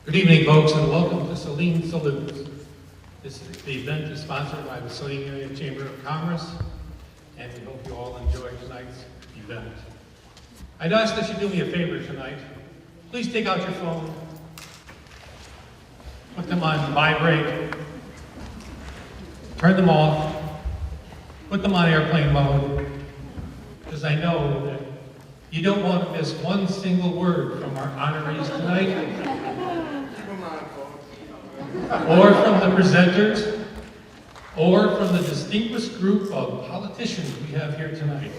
Good evening, folks, and welcome to Saline Salutes. The event is sponsored by the Saline Area Chamber of Commerce, and we hope you all enjoy tonight's event. I'd ask that you do me a favor tonight. Please take out your phone, put them on vibrate, turn them off, put them on airplane mode, because I know that you don't want to miss one single word from our honorees tonight, or from the presenters, or from the distinguished group of politicians we have here tonight.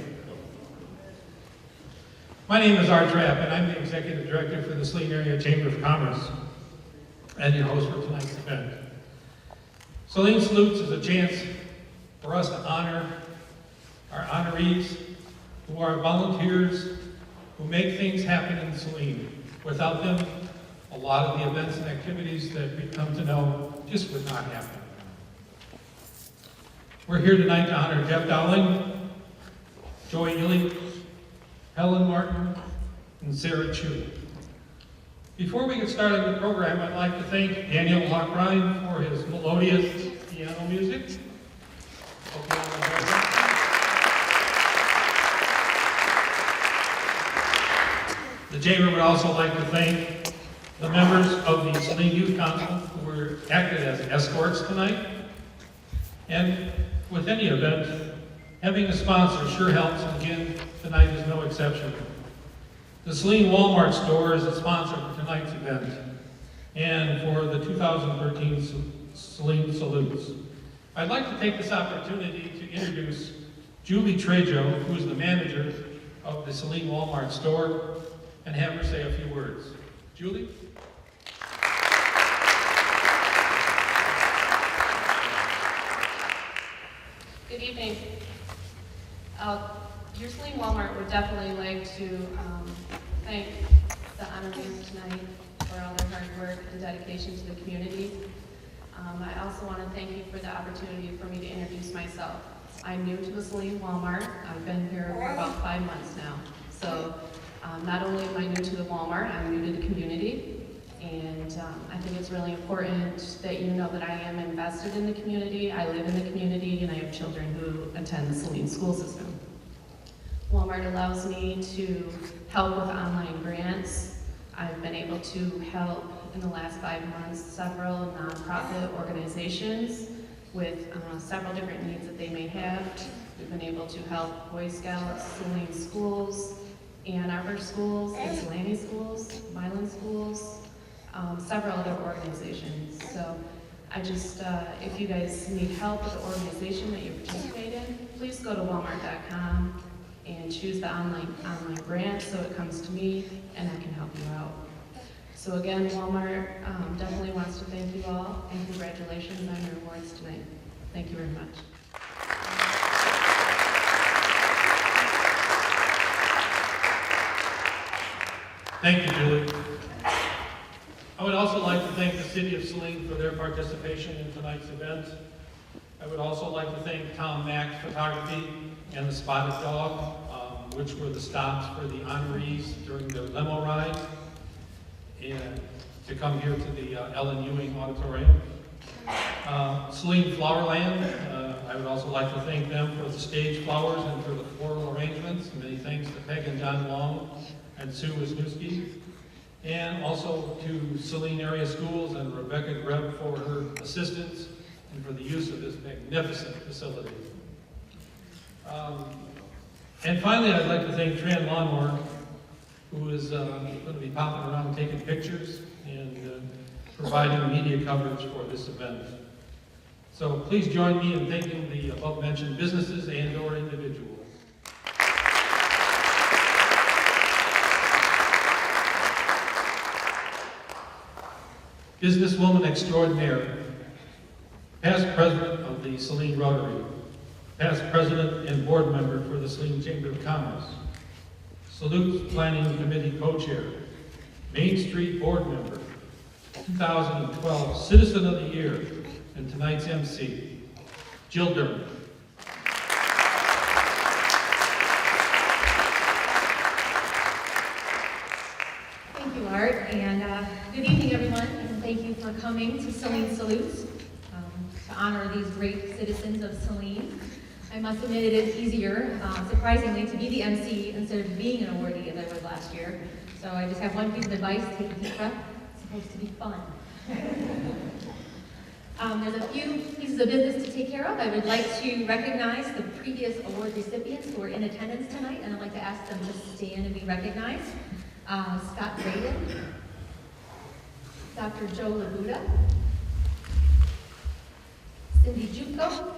My name is Art Trapp, and I'm the Executive Director for the Saline Area Chamber of Commerce, and your host for tonight's event. Saline Salutes is a chance for us to honor our honorees, who are volunteers who make things happen in Saline. Without them, a lot of the events and activities that we've come to know just would not happen. We're here tonight to honor Jeff Dowling, Joy Ely, Helen Martin, and Sarah Chu. Before we get started with the program, I'd like to thank Daniel Hawkrine for his melodious piano music. The Chamber would also like to thank the members of the Saline Youth Council who were acted as escorts tonight. And with any event, having a sponsor sure helps, and again, tonight is no exception. The Saline Walmart store is a sponsor for tonight's event and for the 2013 Saline Salutes. I'd like to take this opportunity to introduce Julie Trejo, who is the manager of the Saline Walmart store, and have her say a few words. Julie? Good evening. Your Saline Walmart would definitely like to thank the honorees tonight for all their hard work and dedication to the community. I also want to thank you for the opportunity for me to introduce myself. I'm new to the Saline Walmart. I've been here for about 5 months now. So not only am I new to the Walmart, I'm new to the community. And I think it's really important that you know that I am invested in the community, I live in the community, and I have children who attend the Saline school system. Walmart allows me to help with online grants. I've been able to help in the last 5 months several nonprofit organizations with several different needs that they may have. We've been able to help Boy Scouts, Saline schools, Ann Arbor schools, Ypsilanti schools, Milan schools, several other organizations. So I just, if you guys need help with the organization that you participate in, please go to walmart.com and choose the online grant so it comes to me and I can help you out. So again, Walmart definitely wants to thank you all and congratulations on your awards tonight. Thank you very much. Thank you, Julie. I would also like to thank the City of Saline for their participation in tonight's event. I would also like to thank Tom Mack Photography and the Spotted Dog, which were the stops for the honorees during the limo ride, and to come here to the Ellen Ewing Auditorium. Saline Flowerland, I would also like to thank them for the stage flowers and for the floral arrangements. Many thanks to Peg and John Long and Sue Wisniewski. And also to Saline Area Schools and Rebecca Greb for her assistance and for the use of this magnificent facility. And finally, I'd like to thank Tran Lawnmower, who is going to be popping around taking pictures and providing media coverage for this event. So please join me in thanking the above-mentioned businesses and/or individuals. Businesswoman extraordinaire, past president of the Saline Rotary, past president and board member for the Saline Chamber of Commerce, Salutes Planning Committee co-chair, Main Street board member, 2012 Citizen of the Year, and tonight's MC, Jill Durham. Thank you, Art, and good evening, everyone. for coming to Saline Salutes to honor these great citizens of Saline. I must admit it is easier, surprisingly, to be the MC instead of being an awardee as I was last year. So I just have one piece of advice: take a deep breath. It's supposed to be fun. There's a few pieces of business to take care of. I would like to recognize the previous award recipients who are in attendance tonight, and I'd like to ask them to stand and be recognized. Scott Braden, Dr. Joe Labuda, Cindy Juco,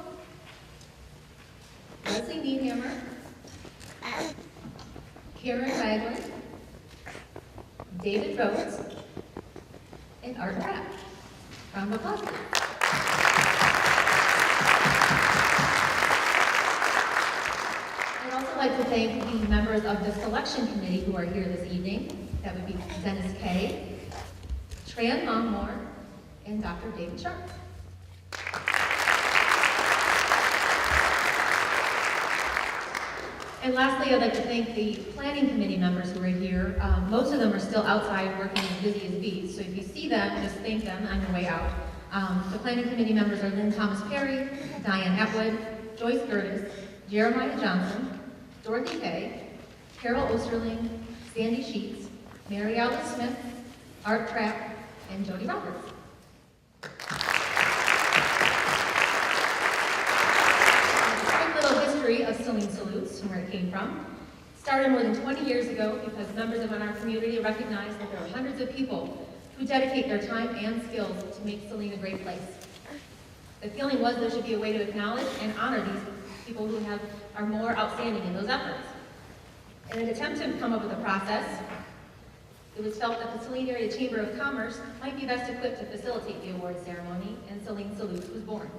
Leslie Niedhammer, Karen Ragland, David Rhodes, and Art Pratt. Round of applause. I'd also like to thank the members of the selection committee who are here this evening. That would be Dennis Kay, Tran Longmore, and Dr. David Sharp. And lastly, I'd like to thank the planning committee members who are here. Most of them are still outside working as busy as bees, so if you see them, just thank them on your way out. The planning committee members are Lynn Thomas Perry, Diane Atwood, Joyce Gertis, Jeremiah Johnson, Dorothy Kay, Carol Osterling, Sandy Sheets, Mary Alice Smith, Art Trapp, and Jody Roberts. Of Saline Salutes, where it came from. It started more than 20 years ago because members of our community recognized that there are hundreds of people who dedicate their time and skills to make Saline a great place. The feeling was there should be a way to acknowledge and honor these people who are more outstanding in those efforts. In an attempt to come up with a process, it was felt that the Saline Area Chamber of Commerce might be best equipped to facilitate the award ceremony, and Saline Salutes was born.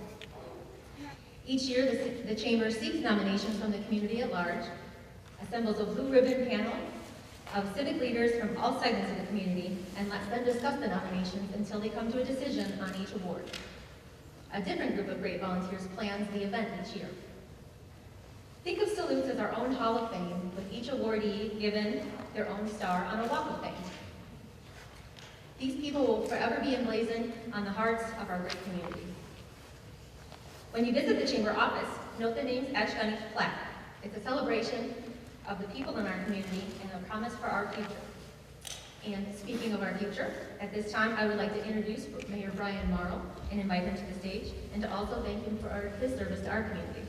Each year, the Chamber seeks nominations from the community at large, assembles a blue ribbon panel of civic leaders from all segments of the community, and lets them discuss the nominations until they come to a decision on each award. A different group of great volunteers plans the event each year. Think of Salutes as our own Hall of Fame, with each awardee given their own star on a Walk of Fame. These people will forever be emblazoned on the hearts of our great community. When you visit the Chamber office, note the names etched on each plaque. It's a celebration of the people in our community and a promise for our future. And speaking of our future, at this time I would like to introduce Mayor Brian Morrow and invite him to the stage, and to also thank him for his service to our community.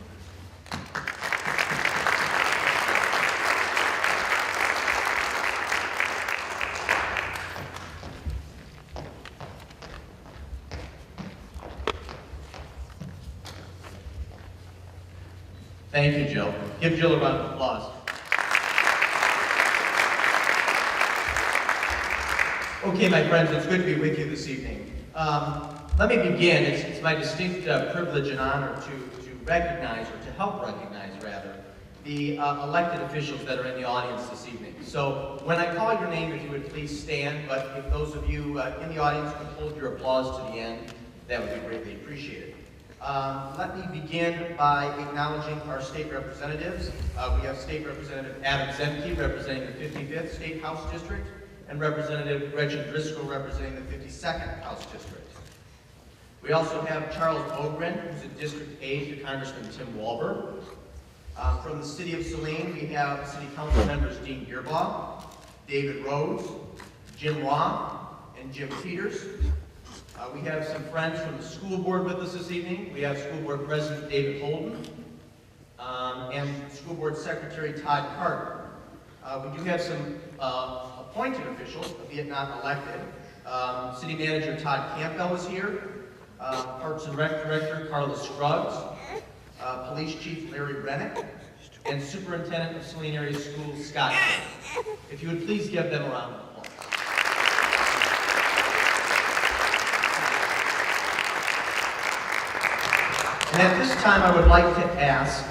Thank you, Jill. Give Jill a round of applause. Okay, my friends, it's good to be with you this evening. Let me begin. It's my distinct privilege and honor to recognize, or to help recognize, rather, the elected officials that are in the audience this evening. So when I call your name, if you would please stand, but if those of you in the audience could hold your applause to the end, that would be greatly appreciated. Let me begin by acknowledging our state representatives. We have State Representative Adam Zemke representing the 55th State House District, and Representative Gretchen Driscoll representing the 52nd House District. We also have Charles Bogren, who's a district aide to Congressman Tim Walber. From the City of Saline, we have City Council members Dean Gearbaugh, David Rhodes, Jim Law, and Jim Peters. We have some friends from the school board with us this evening. We have School Board President David Holden and School Board Secretary Todd Carter. We do have some appointed officials, albeit not elected. City Manager Todd Campbell is here. Parks and Rec Director Carla Scruggs. Police Chief Larry Rennick. And Superintendent of Saline Area Schools Scott King. If you would please give them a round of applause. And at this time, I would like to ask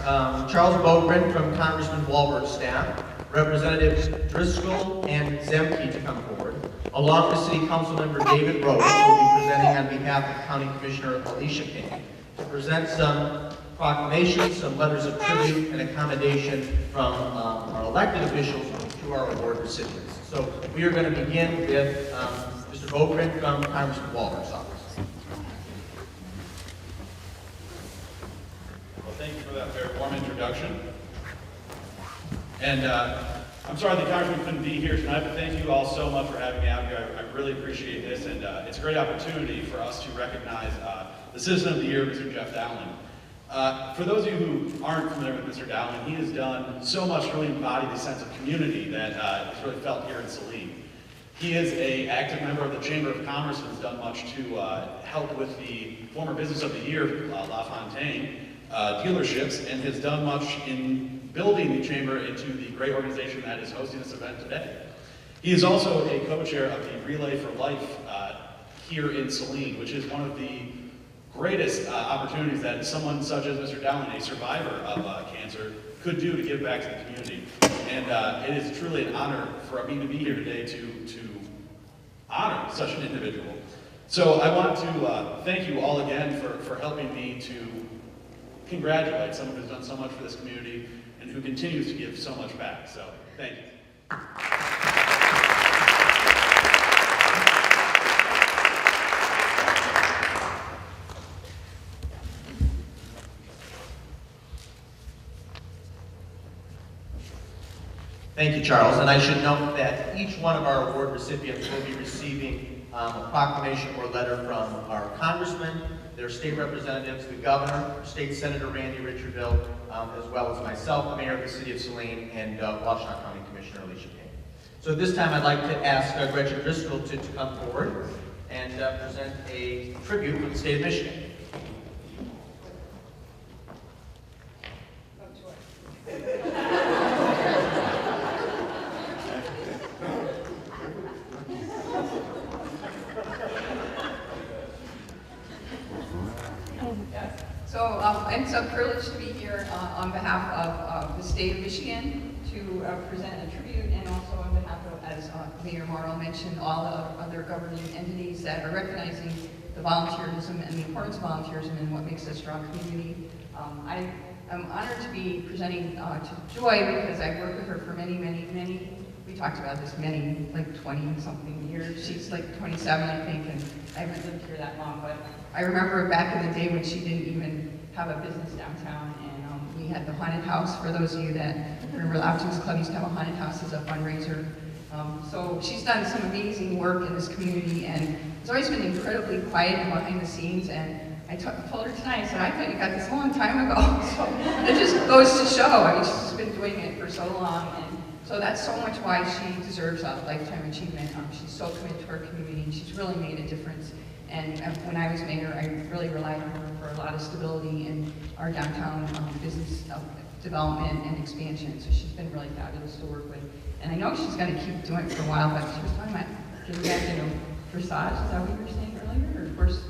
Charles Bogren from Congressman Walberg's staff, Representatives Driscoll and Zemke to come forward, along with City Council Member David Rhodes, who will be presenting on behalf of County Commissioner Alicia King, to present some proclamations, some letters of tribute and accommodation from our elected officials to our award recipients. So we are going to begin with Mr. Beauprint from Congressman Walberg's office. Well, thank you for that very warm introduction. And I'm sorry the Congressman couldn't be here tonight, but thank you all so much for having me out here. I really appreciate this, and it's a great opportunity for us to recognize the Citizen of the Year, Mr. Jeff Dowling. For those of you who aren't familiar with Mr. Dowling, he has done so much to really embody the sense of community that is really felt here in Saline. He is an active member of the Chamber of Commerce and has done much to help with the former Business of the Year, La Fontaine, dealerships, and has done much in building the Chamber into the great organization that is hosting this event today. He is also a co-chair of the Relay for Life here in Saline, which is one of the greatest opportunities that someone such as Mr. Dowling, a survivor of cancer, could do to give back to the community. And it is truly an honor for me to be here today to honor such an individual. So I want to thank you all again for helping me to congratulate someone who's done so much for this community and who continues to give so much back. So thank you. Thank you, Charles. And I should note that each one of our award recipients will be receiving a proclamation or letter from our congressman, their state representatives, the governor, State Senator Randy Richardville, as well as myself, the mayor of the city of Saline, and Washtenaw County Commissioner Alicia Payne. So at this time, I'd like to ask Gretchen Driscoll to come forward and present a tribute from the state of Michigan. It's a privilege to be here on behalf of the state of Michigan to present a tribute, and also on behalf of, as Mayor Morrow mentioned, all the other governing entities that are recognizing the volunteerism and the importance of volunteerism and what makes a strong community. I am honored to be presenting to Joy because I've worked with her for many, we talked about this like 20-something years. She's like 27, I think, and I haven't lived here that long, but I remember back in the day when she didn't even have a business downtown, and we had the haunted house. For those of you that remember, the Optimus Club used to have a haunted house as a fundraiser. So she's done some amazing work in this community, and it's always been incredibly quiet and behind the scenes. And I told her tonight, I said, I thought you got this a long time ago. So it just goes to show. I mean, she's been doing it for so long, and so that's so much why she deserves a lifetime achievement. She's so committed to her community, and she's really made a difference. And when I was mayor, I really relied on her for a lot of stability in our downtown business development and expansion. So she's been really fabulous to work with. And I know she's going to keep doing it for a while, but she was talking about getting back into dressage. Is that what you were saying earlier? Or of course,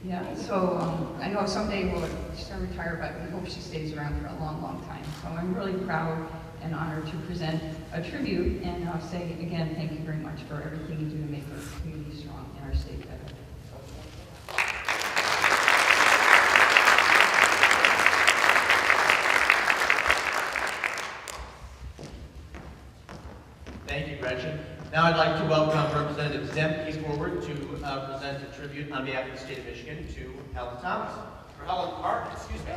yeah. So I know someday she's going to retire, but we hope she stays around for a long, long time. So I'm really proud and honored to present a tribute, and I'll say again, thank you very much for everything you do to make our community strong and our state better. Thank you, Gretchen. Now I'd like to welcome Representative Zemke forward to present a tribute on behalf of the state of Michigan to Helen Thomas. Or Helen Hart, excuse me.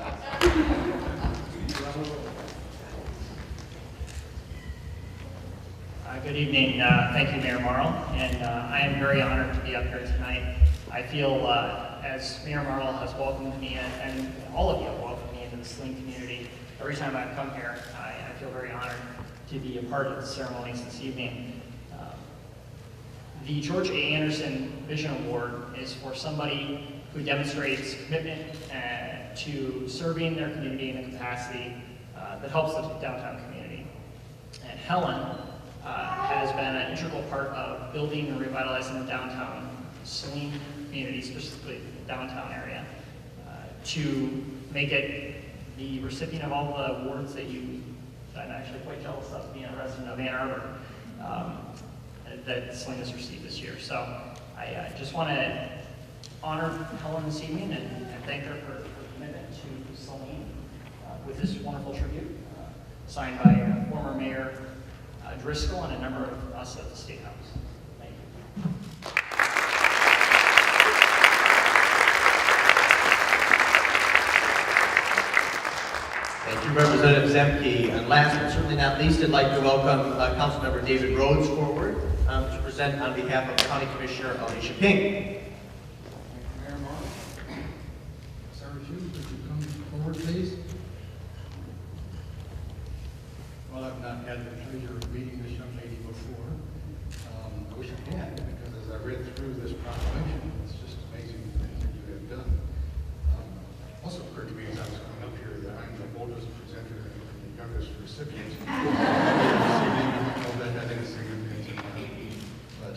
Good evening. Thank you, Mayor Morrow. And I am very honored to be up here tonight. I feel, as Mayor Morrow has welcomed me, and all of you have welcomed me into the Saline community, every time I've come here, I feel very honored to be a part of the ceremonies this evening. The George A. Anderson Vision Award is for somebody who demonstrates commitment to serving their community in a capacity that helps the downtown community. And Helen has been an integral part of building and revitalizing the downtown Saline community, specifically the downtown area, to make it the recipient of all the awards that I'm actually quite jealous of, being a resident of Ann Arbor, that Saline has received this year. So I just want to honor Helen this evening and thank her for her commitment to Saline with this wonderful tribute, signed by former Mayor Driscoll and a number of us at the State House. Thank you. you, Representative Zemke. And last but certainly not least, I'd like to welcome Councilmember David Rhodes forward to present on behalf of County Commissioner Alicia Ping. Mayor Mark, start with you. Would you come forward, please? Well, I've not had the pleasure of meeting this young lady before. I wish I had, because as I read through this proclamation, it's just amazing the things that you have done. Also occurred to me as I was coming up here that I'm the oldest presenter and the youngest recipient. That is significant. But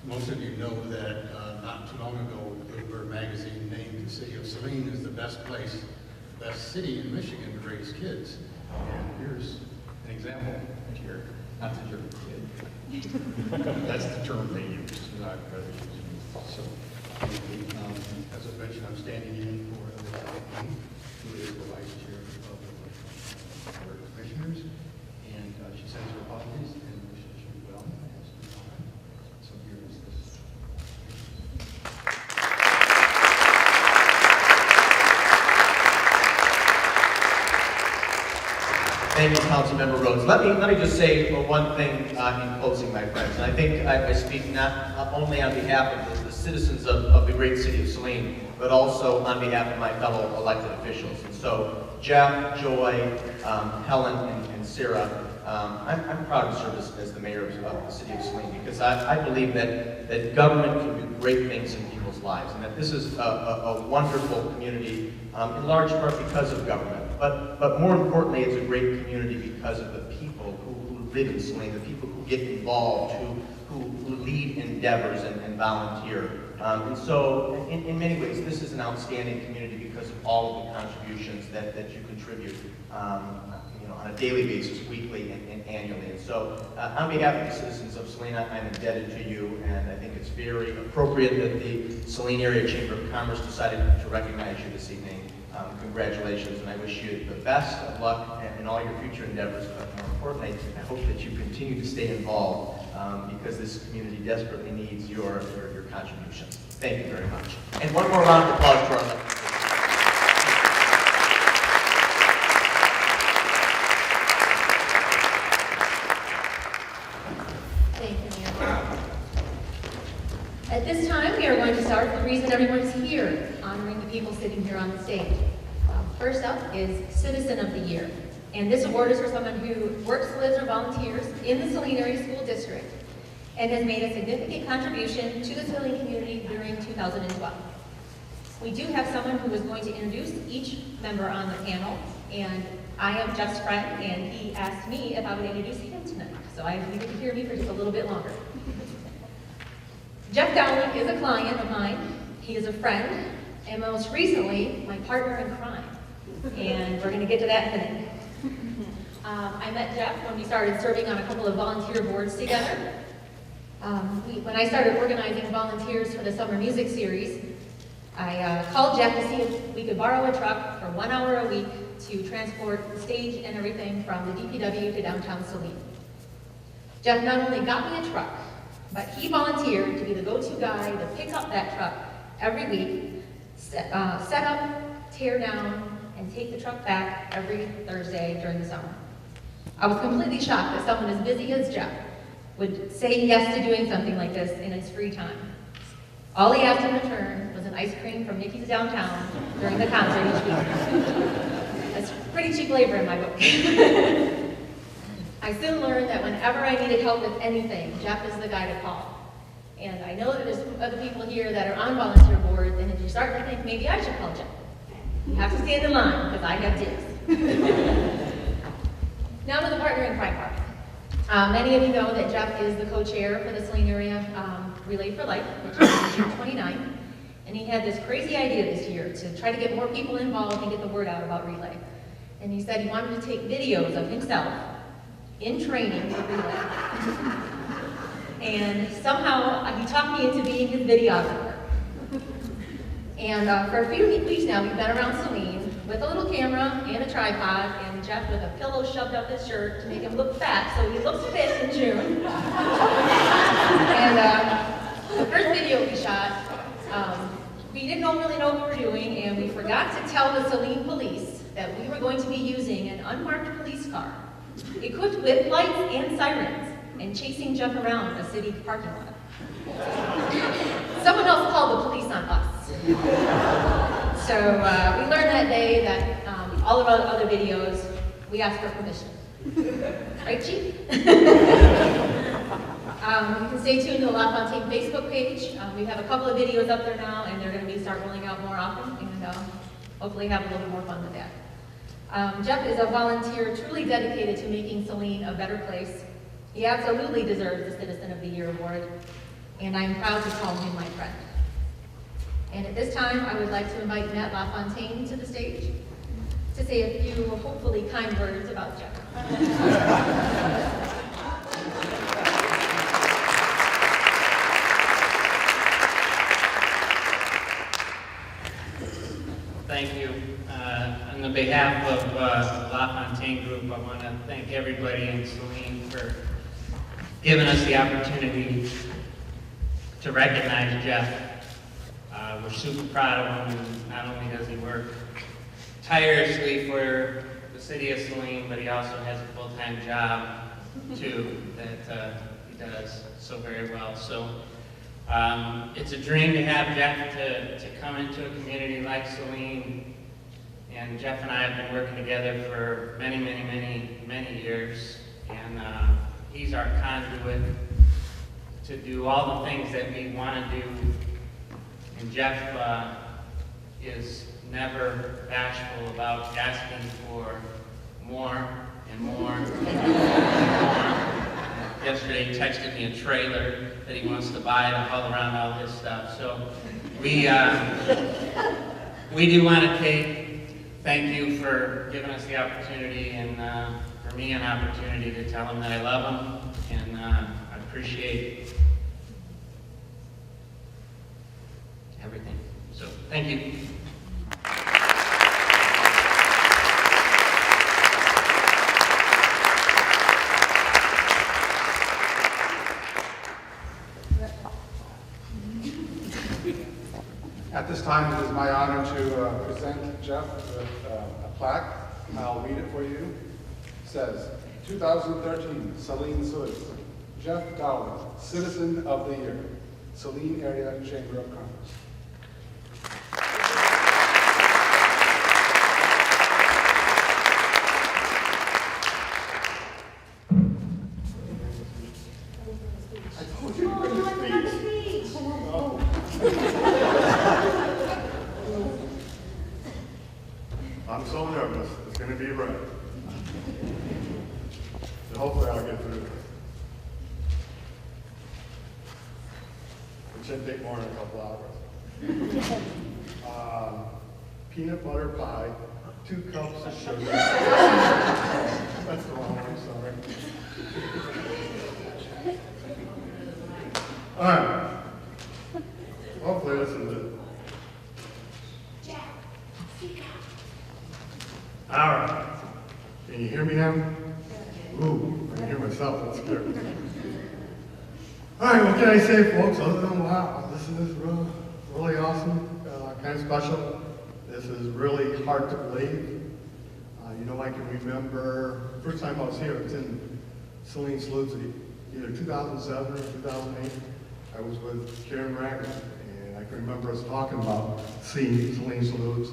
most of you know that not too long ago, Bloomberg Magazine named the city of Saline as the best place, best city in Michigan to raise kids. And here's an example here. Not that you're a kid. That's the term they use. Not rather using. So, as I mentioned, I'm standing in for who is the vice chair of the Board of Commissioners, and she sends her apologies and wishes you well. So here is this. Thank you, Councilmember Rhodes. Let me just say one thing in closing, my friends. And I think I speak not only on behalf of the citizens of the great city of Saline, but also on behalf of my fellow elected officials. And so, Jeff, Joy, Helen, and Sarah, I'm proud to serve as the mayor of the city of Saline because I believe that government can do great things in people's lives, and that this is a wonderful community, in large part because of government. But more importantly, it's a great community because of the people who live in Saline, the people who get involved, who lead endeavors and volunteer. And so, in many ways, this is an outstanding community because of all of the contributions that you contribute on a daily basis, weekly, and annually. And so, on behalf of the citizens of Saline, I'm indebted to you, and I think it's very appropriate that the Saline Area Chamber of Commerce decided to recognize you this evening. Congratulations, and I wish you the best of luck in all your future endeavors, but more importantly, I hope that you continue to stay involved because this community desperately needs your contributions. Thank you very much. And one more round of applause for our elected officials. Thank you, Mayor. At this time, we are going to start with the reason everyone's here, honoring the people sitting here on the stage. First up is Citizen of the Year. And this award is for someone who works, lives, or volunteers in the Saline Area School District and has made a significant contribution to the Saline community during 2012. We do have someone who is going to introduce each member on the panel, and I am Jeff's friend, and he asked me if I would introduce him tonight. So I have you to hear me for just a little bit longer. Jeff Dowling is a client of mine. He is a friend, and most recently, my partner in crime. And we're going to get to that in a minute. I met Jeff when we started serving on a couple of volunteer boards together. When I started organizing volunteers for the summer music series, I called Jeff to see if we could borrow a truck for 1 hour a week to transport the stage and everything from the DPW to downtown Saline. Jeff not only got me a truck, but he volunteered to be the go-to guy to pick up that truck every week, set up, tear down, and take the truck back every Thursday during the summer. I was completely shocked that someone as busy as Jeff would say yes to doing something like this in his free time. All he asked in return was an ice cream from Mickey's downtown during the concert each week. That's pretty cheap labor in my book. I soon learned that whenever I needed help with anything, Jeff is the guy to call. And I know that there's other people here that are on volunteer boards, and if you start to think, maybe I should call Jeff. You have to stand in line, because I have dibs. Now to the partner in crime part. Many of you know that Jeff is the co-chair for the Saline Area Relay for Life, which is District 29. And he had this crazy idea this year to try to get more people involved and get the word out about Relay. And he said he wanted to take videos of himself in training for Relay. And somehow he talked me into being his videographer. And for a few weeks now, we've been around Saline with a little camera and a tripod, and Jeff with a pillow shoved up his shirt to make him look fat, so he looks fit in June. And the first video we shot, we didn't really know what we were doing, and we forgot to tell the Saline police that we were going to be using an unmarked police car, equipped with lights and sirens, and chasing Jeff around a city parking lot. Someone else called the police on us. So we learned that day that all of our other videos, we asked for permission. Right, Chief? You can stay tuned to the LaFontaine Facebook page. We have a couple of videos up there now, and they're going to start rolling out more often, and hopefully have a little bit more fun with that. Jeff is a volunteer truly dedicated to making Saline a better place. He absolutely deserves the Citizen of the Year award, and I'm proud to call him my friend. And at this time, I would like to invite Matt LaFontaine to the stage to say a few, hopefully, kind words about Jeff. Thank you. On the behalf of LaFontaine Group, I want to thank everybody in Saline for giving us the opportunity to recognize Jeff. We're super proud of him, and not only does he work tirelessly for the city of Saline, but he also has a full-time job, too, that he does so very well. So it's a dream to have Jeff to come into a community like Saline, and Jeff and I have been working together for many, many, many, many years, and he's our conduit to do all the things that we want to do. And Jeff is never bashful about asking for more and more and more. Yesterday he texted me a trailer that he wants to buy to haul around all his stuff. So we do want to thank you for giving us the opportunity, and for me an opportunity to tell him that I love him, and I appreciate everything. So thank you. At this time, it is my honor to present Jeff with a plaque. I'll read it for you. It says, 2013 Saline Salutes, Jeff Dowling, Citizen of the Year, Saline Area Chamber of Commerce. I told you to bring the speech. Oh. I'm so nervous. It's going to be right. So hopefully I'll get through this. It shouldn't take more than a couple hours. Peanut butter pie, 2 cups of sugar. That's the wrong one, I'm sorry. All right. Hopefully this is it. All right. Can you hear me now? Ooh, I can hear myself. That's scary. All right, what can I say, folks, other than wow, this is really awesome, kind of special. This is really hard to believe. You know, I can remember the first time I was here, it was in Saline Salutes, either 2007 or 2008. I was with Karen Ragland, and I can remember us talking about seeing Saline Salutes,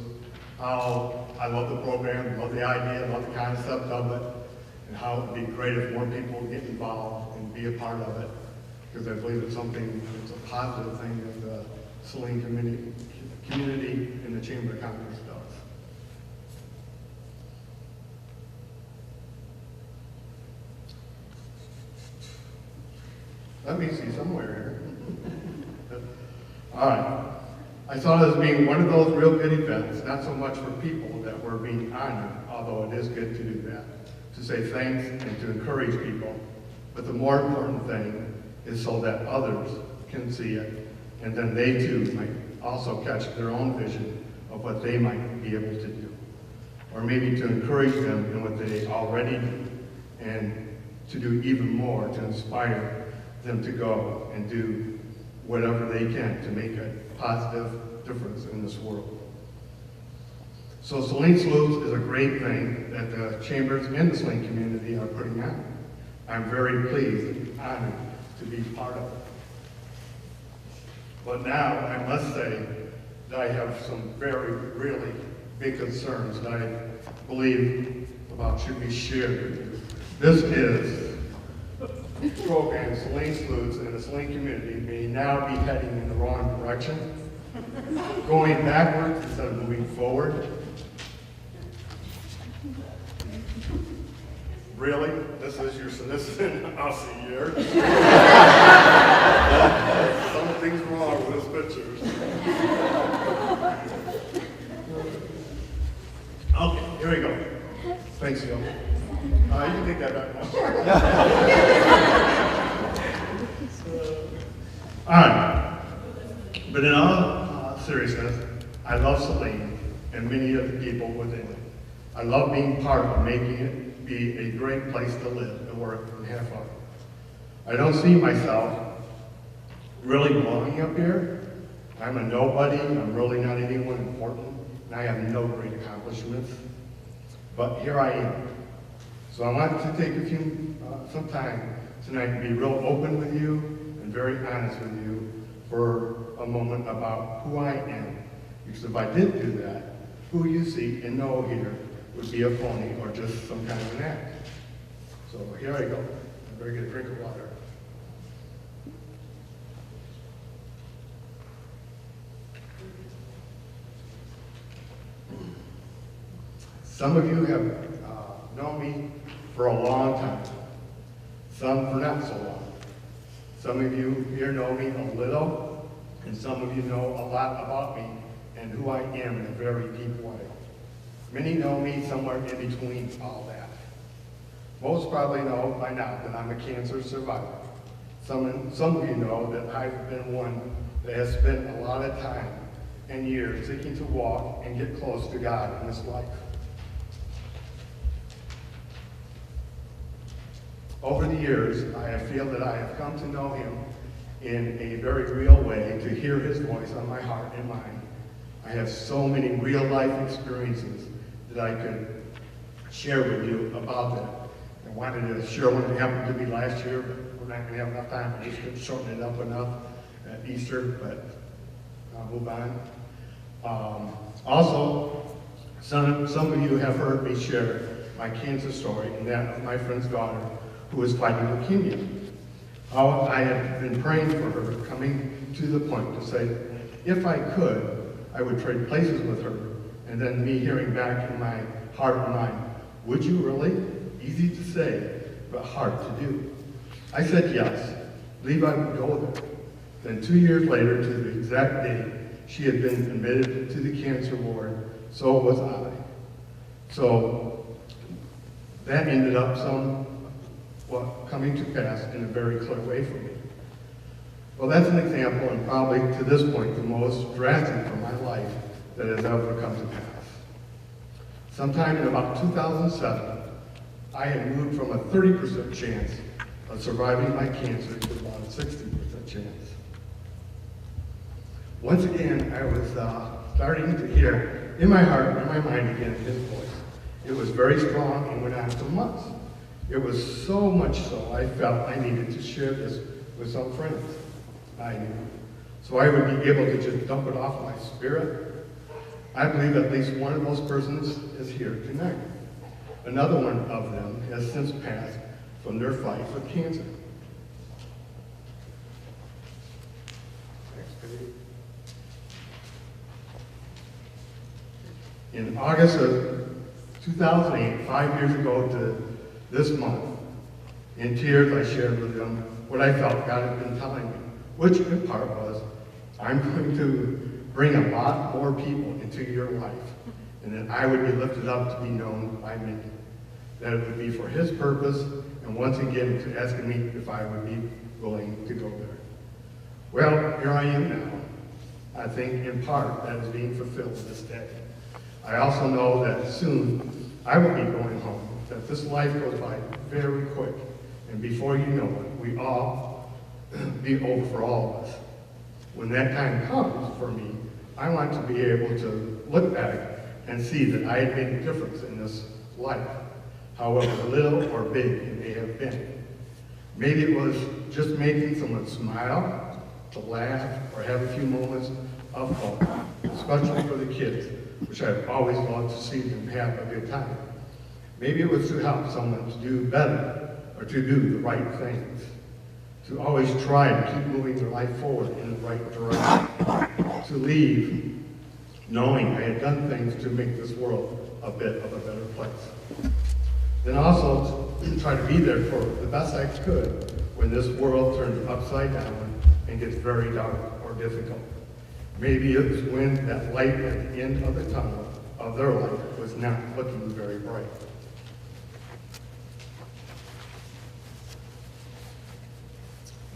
how I love the program, love the idea, love the concept of it, and how it would be great if more people would get involved and be a part of it, because I believe it's something, it's a positive thing that the Saline community and the Chamber of Commerce does. Let me see somewhere here. All right. I saw it as being one of those real good events, not so much for people that were being honored, although it is good to do that, to say thanks and to encourage people. But the more important thing is so that others can see it, and then they too might also catch their own vision of what they might be able to do. Or maybe to encourage them in what they already do, and to do even more to inspire them to go and do whatever they can to make a positive difference in this world. So Saline Salutes is a great thing that the Chambers and the Saline community are putting on. I'm very pleased and honored to be part of it. But now I must say that I have some really big concerns that I believe about should be shared with you. This is program Saline Salutes and the Saline community may now be heading in the wrong direction, going backwards instead of moving forward. Really? This is your citizen house a year? Something's wrong with this picture. Okay, here we go. Thanks, Phil. You can take that back now. All right. But in all seriousness, I love Saline and many of the people within it. I love being part of making it be a great place to live and work and have fun. I don't see myself really belonging up here. I'm a nobody. I'm really not anyone important, and I have no great accomplishments. But here I am. So I want to take some time tonight to be real open with you and very honest with you for a moment about who I am. Because if I did do that, who you see and know here would be a phony or just some kind of an act. So here I go. I better get a drink of water. Some of you have known me for a long time. Some for not so long. Some of you here know me a little, and some of you know a lot about me and who I am in a very deep way. Many know me somewhere in between all that. Most probably know by now that I'm a cancer survivor. Some of you know that I've been one that has spent a lot of time and years seeking to walk and get close to God in this life. Over the years, I feel that I have come to know Him in a very real way, to hear His voice on my heart and mind. I have so many real life experiences that I could share with you about that. I wanted to share one that happened to me last year, but we're not going to have enough time. I just couldn't shorten it up enough at Easter, but I'll move on. Also, some of you have heard me share my cancer story and that of my friend's daughter who is fighting leukemia. How I have been praying for her, coming to the point to say, if I could, I would trade places with her, and then me hearing back in my heart and mind, would you really? Easy to say, but hard to do. I said yes, believe I would go there. Then 2 years later, to the exact date, she had been admitted to the cancer ward, so was I. So that ended up coming to pass in a very clear way for me. Well, that's an example, and probably to this point, the most drastic for my life that has ever come to pass. Sometime in about 2007, I had moved from a 30% chance of surviving my cancer to about a 60% chance. Once again, I was starting to hear in my heart and my mind again His voice. It was very strong and went on for months. It was so much so I felt I needed to share this with some friends I knew, so I would be able to just dump it off my spirit. I believe at least one of those persons is here tonight. Another one of them has since passed from their fight with cancer. Next page. In August of 2008, 5 years ago to this month, in tears I shared with them what I felt God had been telling me, which in part was, I'm going to bring a lot more people into your life, and that I would be lifted up to be known by many. That it would be for His purpose, and once again to asking me if I would be willing to go there. Well, here I am now. I think in part that is being fulfilled this day. I also know that soon I will be going home, that this life goes by very quick, and before you know it, we all be over for all of us. When that time comes for me, I want to be able to look back and see that I had made a difference in this life, however little or big it may have been. Maybe it was just making someone smile, to laugh, or have a few moments of hope, especially for the kids, which I've always loved to see them have a good time. Maybe it was to help someone to do better, or to do the right things, to always try to keep moving their life forward in the right direction, to leave knowing I had done things to make this world a bit of a better place. Then also to try to be there for the best I could when this world turns upside down and gets very dark or difficult. Maybe it was when that light at the end of the tunnel of their life was not looking very bright.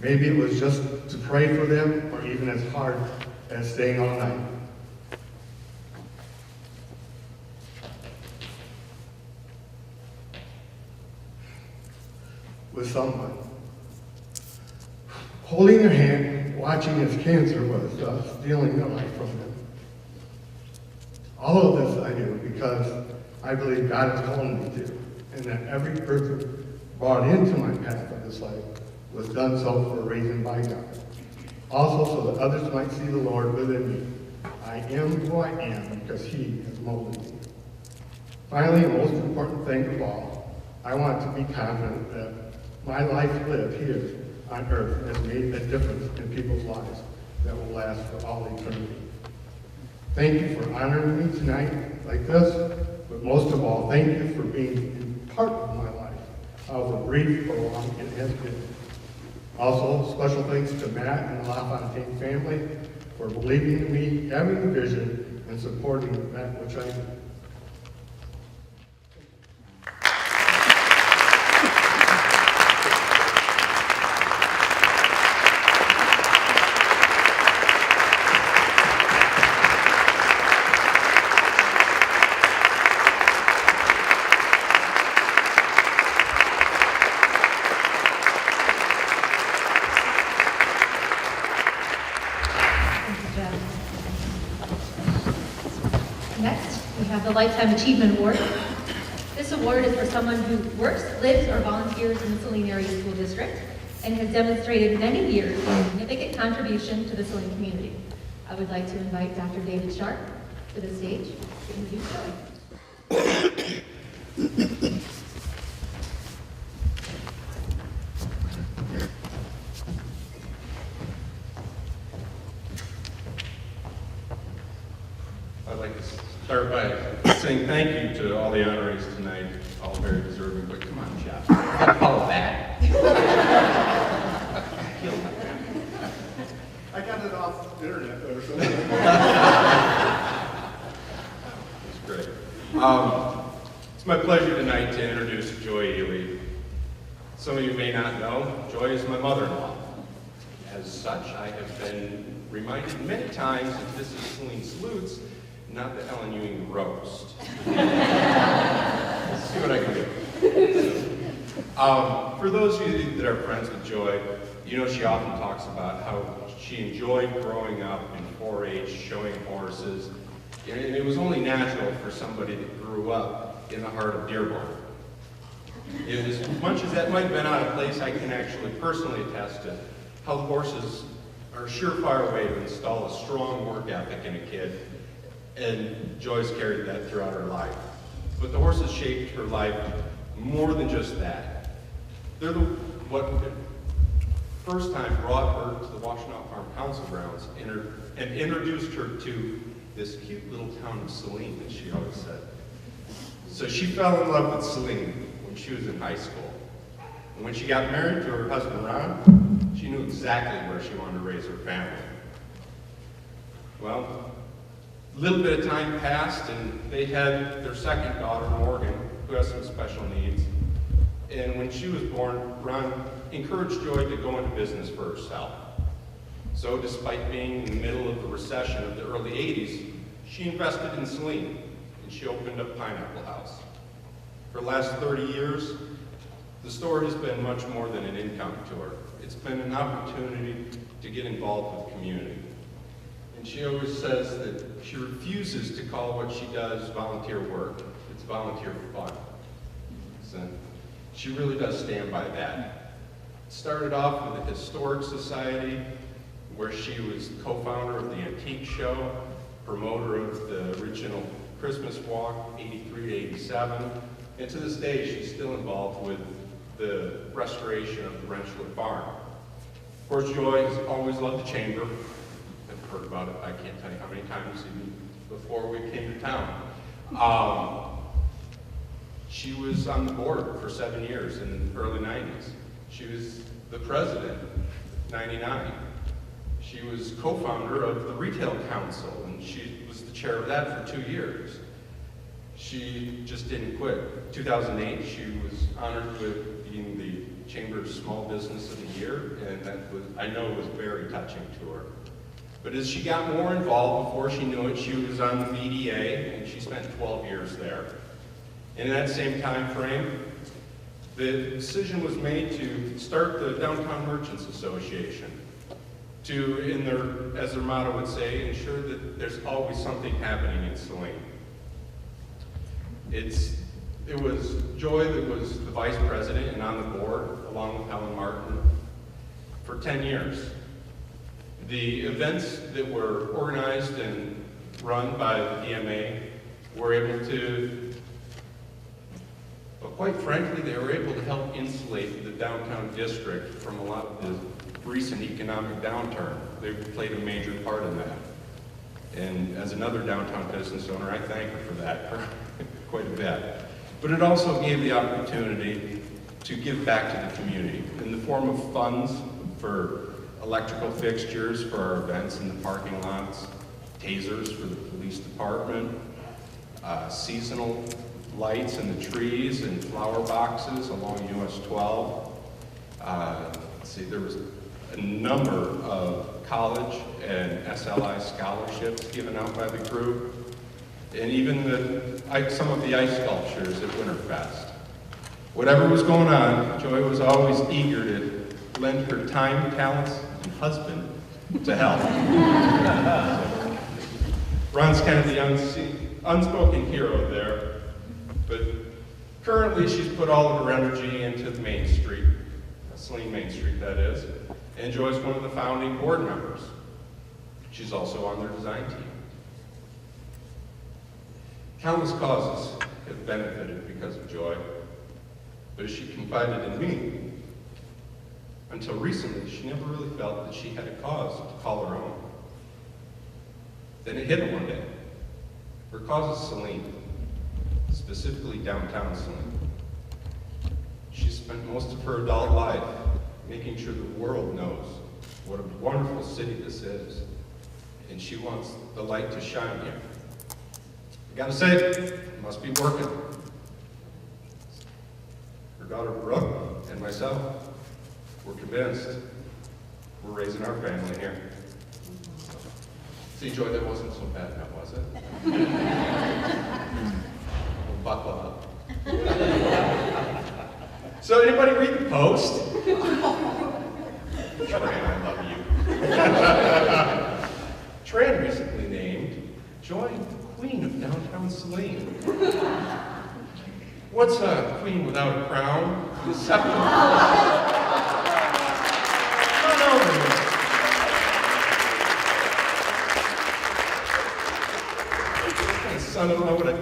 Maybe it was just to pray for them, or even as hard as staying all night. With someone. Holding their hand, watching as cancer was stealing their life from them. All of this I do because I believe God has called me to, and that every person brought into my path of this life was done so for a reason by God. Also so that others might see the Lord within me. I am who I am because He has molded me. Finally, the most important thing of all, I want to be confident that my life lived here on earth has made a difference in people's lives that will last for all eternity. Thank you for honoring me tonight like this, but most of all, thank you for being in part of my life, however brief or long it has been. Also, special thanks to Matt and the LaFontaine family for believing in me, having the vision, and supporting that which I do. Next, we have the Lifetime Achievement Award. This award is for someone who works, lives, or volunteers in the Saline Area School District and has demonstrated many years of significant contribution to the Saline community. I would like to invite Dr. David Sharp to the stage to introduce Joey. I'd like to start by saying thank you to all the honorees tonight, all very deserving, but come on, Jeff. You gotta call it that. I got it off the internet or something. That's great. It's my pleasure tonight to introduce Joy Ely. Some of you may not know, Joy is my mother-in-law. As such, I have been reminded many times that this is Saline Salutes, not the Ellen Ewing roast. Let's see what I can do. For those of you that are friends with Joy, you know she often talks about how she enjoyed growing up in 4-H, showing horses, and it was only natural for somebody that grew up in the heart of Dearborn. As much as that might have been out of place, I can actually personally attest to how the horses are a surefire way to install a strong work ethic in a kid, and Joy's carried that throughout her life. But the horses shaped her life more than just that. They're what first time brought her to the Washtenaw Farm Council grounds and introduced her to this cute little town of Saline, as she always said. So she fell in love with Saline when she was in high school. And when she got married to her husband, Ron, she knew exactly where she wanted to raise her family. Well, a little bit of time passed, and they had their second daughter, Morgan, who has some special needs. And when she was born, Ron encouraged Joy to go into business for herself. So despite being in the middle of the recession of the early 80s, she invested in Saline, and she opened up Pineapple House. For the last 30 years, the store has been much more than an income to her. It's been an opportunity to get involved with the community. And she always says that she refuses to call what she does volunteer work. It's volunteer fun. So she really does stand by that. Started off with the Historic Society, where she was co-founder of the Antique Show, promoter of the original Christmas Walk, 83 to 87. And to this day, she's still involved with the restoration of the Wrenchwood Farm. Of course, Joy has always loved the chamber. I've heard about it, I can't tell you how many times even before we came to town. She was on the board for 7 years in the early 90s. She was the president, 99. She was co-founder of the Retail Council, and she was the chair of that for 2 years. She just didn't quit. 2008, she was honored with being the Chamber's Small Business of the Year, and that was, I know, was very touching to her. But as she got more involved, before she knew it, she was on the VDA, and she spent 12 years there. And in that same time frame, the decision was made to start the Downtown Merchants Association to, as their motto would say, ensure that there's always something happening in Saline. It was Joy that was the vice president and on the board, along with Helen Martin, for 10 years. The events that were organized and run by the DMA were able to, but quite frankly, they were able to help insulate the downtown district from a lot of the recent economic downturn. They played a major part in that. And as another downtown business owner, I thank her for that quite a bit. But it also gave the opportunity to give back to the community in the form of funds for electrical fixtures for our events in the parking lots, tasers for the police department, seasonal lights in the trees and flower boxes along US 12. Let's see, there was a number of college and SLI scholarships given out by the group, and even some of the ice sculptures at Winterfest. Whatever was going on, Joy was always eager to lend her time, talents, and husband to help. Ron's kind of the unspoken hero there, but currently she's put all of her energy into the Main Street, Saline Main Street that is, and Joy's one of the founding board members. She's also on their design team. Countless causes have benefited because of Joy, but as she confided in me, until recently, she never really felt that she had a cause to call her own. Then it hit her one day. Her cause is Saline, specifically downtown Saline. She spent most of her adult life making sure the world knows what a wonderful city this is, and she wants the light to shine here. I gotta say, it must be working. Her daughter Brooke and myself, we're convinced we're raising our family here. See, Joy, that wasn't so bad now, was it? Well, buckle up. So anybody read the Post? Tran, I love you. Tran recently named Joy the Queen of Downtown Saline. What's a queen without a crown? The scepter. Come on over here. What kind of son-in-law would I be?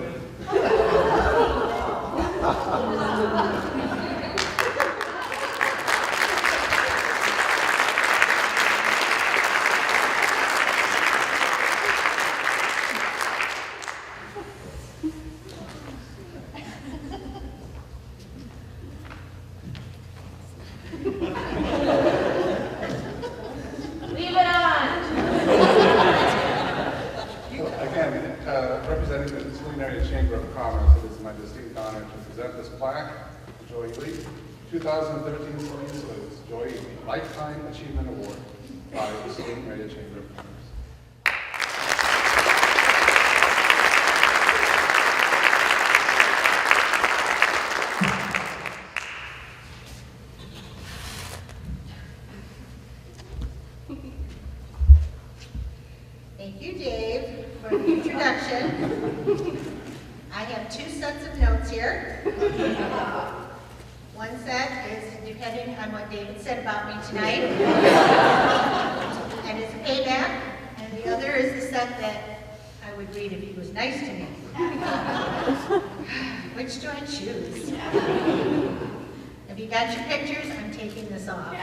Leave it on! Again, representing the Saline Area Chamber of Commerce, it is my distinct honor to present this plaque to Joy Lee, 2013 Saline Salutes, Joy Lee Lifetime Achievement Award by the Saline Area Chamber of Commerce. Thank introduction. I have 2 sets of notes here. One set is depending on what David said about me tonight, and it's a payback, and the other is the set that I would read if he was nice to me. Which do I choose? If you got your pictures, I'm taking this off.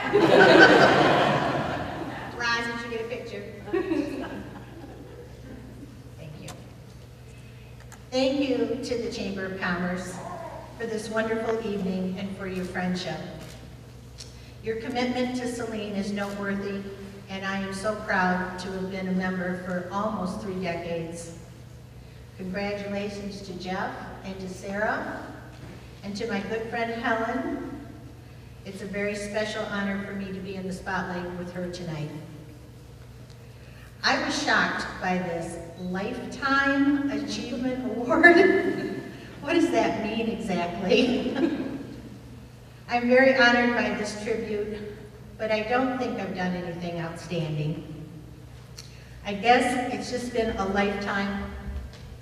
Roz, did you get a picture? Thank you. Thank you to the Chamber of Commerce for this wonderful evening and for your friendship. Your commitment to Saline is noteworthy, and I am so proud to have been a member for almost 3 decades. Congratulations to Jeff and to Sarah, and to my good friend Helen. It's a very special honor for me to be in the spotlight with her tonight. I was shocked by this Lifetime Achievement Award. What does that mean exactly? I'm very honored by this tribute, but I don't think I've done anything outstanding. I guess it's just been a lifetime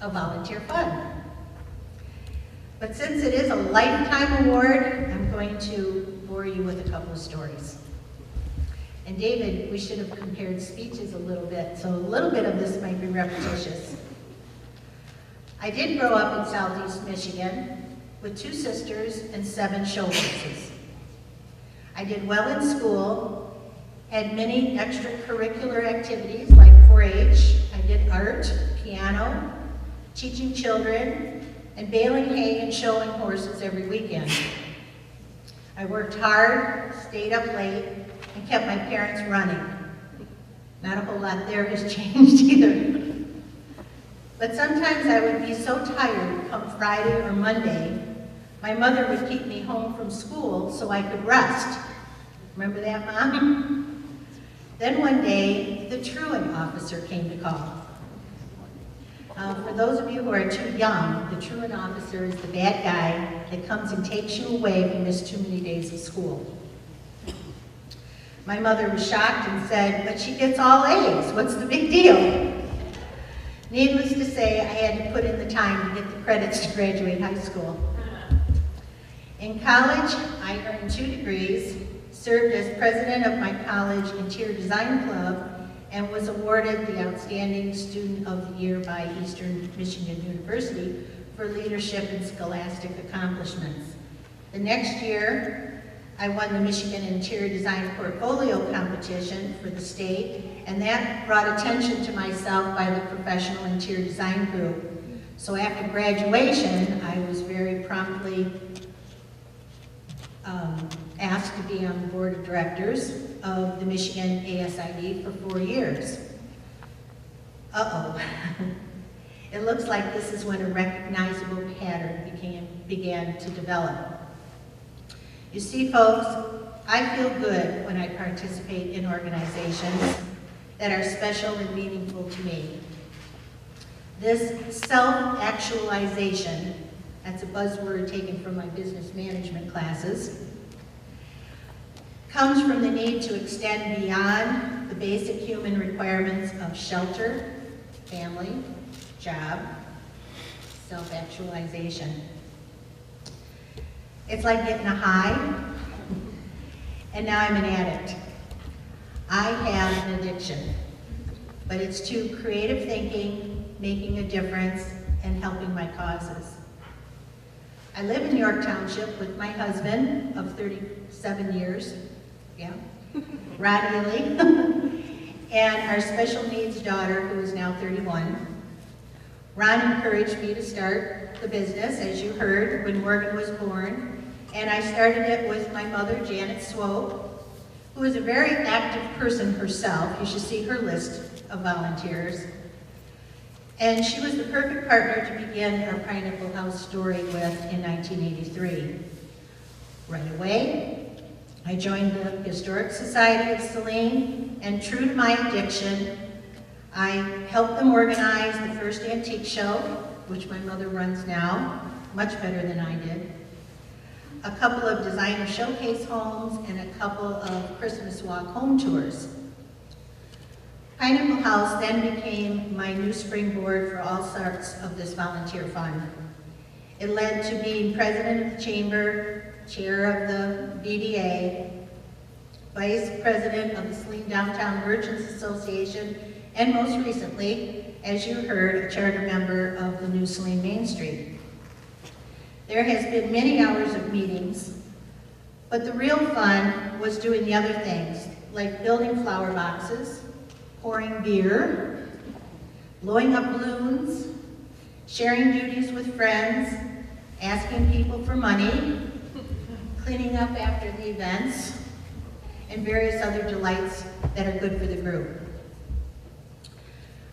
of volunteer fun. But since it is a lifetime award, I'm going to bore you with a couple of stories. And David, we should have compared speeches a little bit, so a little bit of this might be repetitious. I did grow up in Southeast Michigan with 2 sisters and 7 show horses. I did well in school, had many extracurricular activities like 4-H. I did art, piano, teaching children, and baling hay and showing horses every weekend. I worked hard, stayed up late, and kept my parents running. Not a whole lot there has changed either. But sometimes I would be so tired come Friday or Monday, my mother would keep me home from school so I could rest. Remember that, Mom? Then one day, the truant officer came to call. For those of you who are too young, the truant officer is the bad guy that comes and takes you away if you miss too many days of school. My mother was shocked and said, "But she gets all A's, what's the big deal?" Needless to say, I had to put in the time to get the credits to graduate high school. In college, I earned 2 degrees, served as president of my college interior design club, and was awarded the Outstanding Student of the Year by Eastern Michigan University for leadership and scholastic accomplishments. The next year, I won the Michigan Interior Design Portfolio Competition for the state, and that brought attention to myself by the Professional Interior Design Group. So after graduation, I was very promptly asked to be on the board of directors of the Michigan ASID for 4 years. Uh-oh. It looks like this is when a recognizable pattern began to develop. You see, folks, I feel good when I participate in organizations that are special and meaningful to me. This self-actualization, that's a buzzword taken from my business management classes, comes from the need to extend beyond the basic human requirements of shelter, family, job, self-actualization. It's like getting a high, and now I'm an addict. I have an addiction, but it's to creative thinking, making a difference, and helping my causes. I live in York Township with my husband of 37 years, Roddy Lee, and our special needs daughter, who is now 31. Ron encouraged me to start the business, as you heard, when Morgan was born, and I started it with my mother, Janet Swope, who is a very active person herself. You should see her list of volunteers. And she was the perfect partner to begin our Pineapple House story with in 1983. Right away, I joined the Historic Society of Saline, and true to my addiction, I helped them organize the first antique show, which my mother runs now, much better than I did, a couple of designer showcase homes, and a couple of Christmas walk home tours. Pineapple House then became my new springboard for all sorts of this volunteer fund. It led to being president of the chamber, chair of the BDA, vice president of the Saline Downtown Merchants Association, and most recently, as you heard, a charter member of the new Saline Main Street. There has been many hours of meetings, but the real fun was doing the other things, like building flower boxes, pouring beer, blowing up balloons, sharing duties with friends, asking people for money, cleaning up after the events, and various other delights that are good for the group.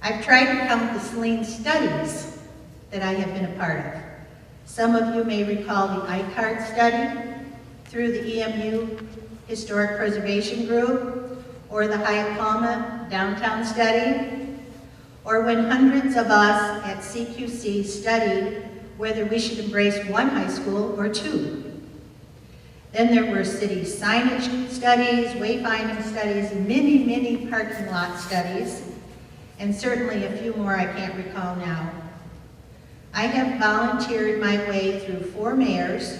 I've tried to count the Saline studies that I have been a part of. Some of you may recall the iCard study through the EMU Historic Preservation Group, or the Hyatt Palma Downtown Study, or when hundreds of us at CQC studied whether we should embrace one high school or two. Then there were city signage studies, wayfinding studies, many, many parking lot studies, and certainly a few more I can't recall now. I have volunteered my way through 4 mayors,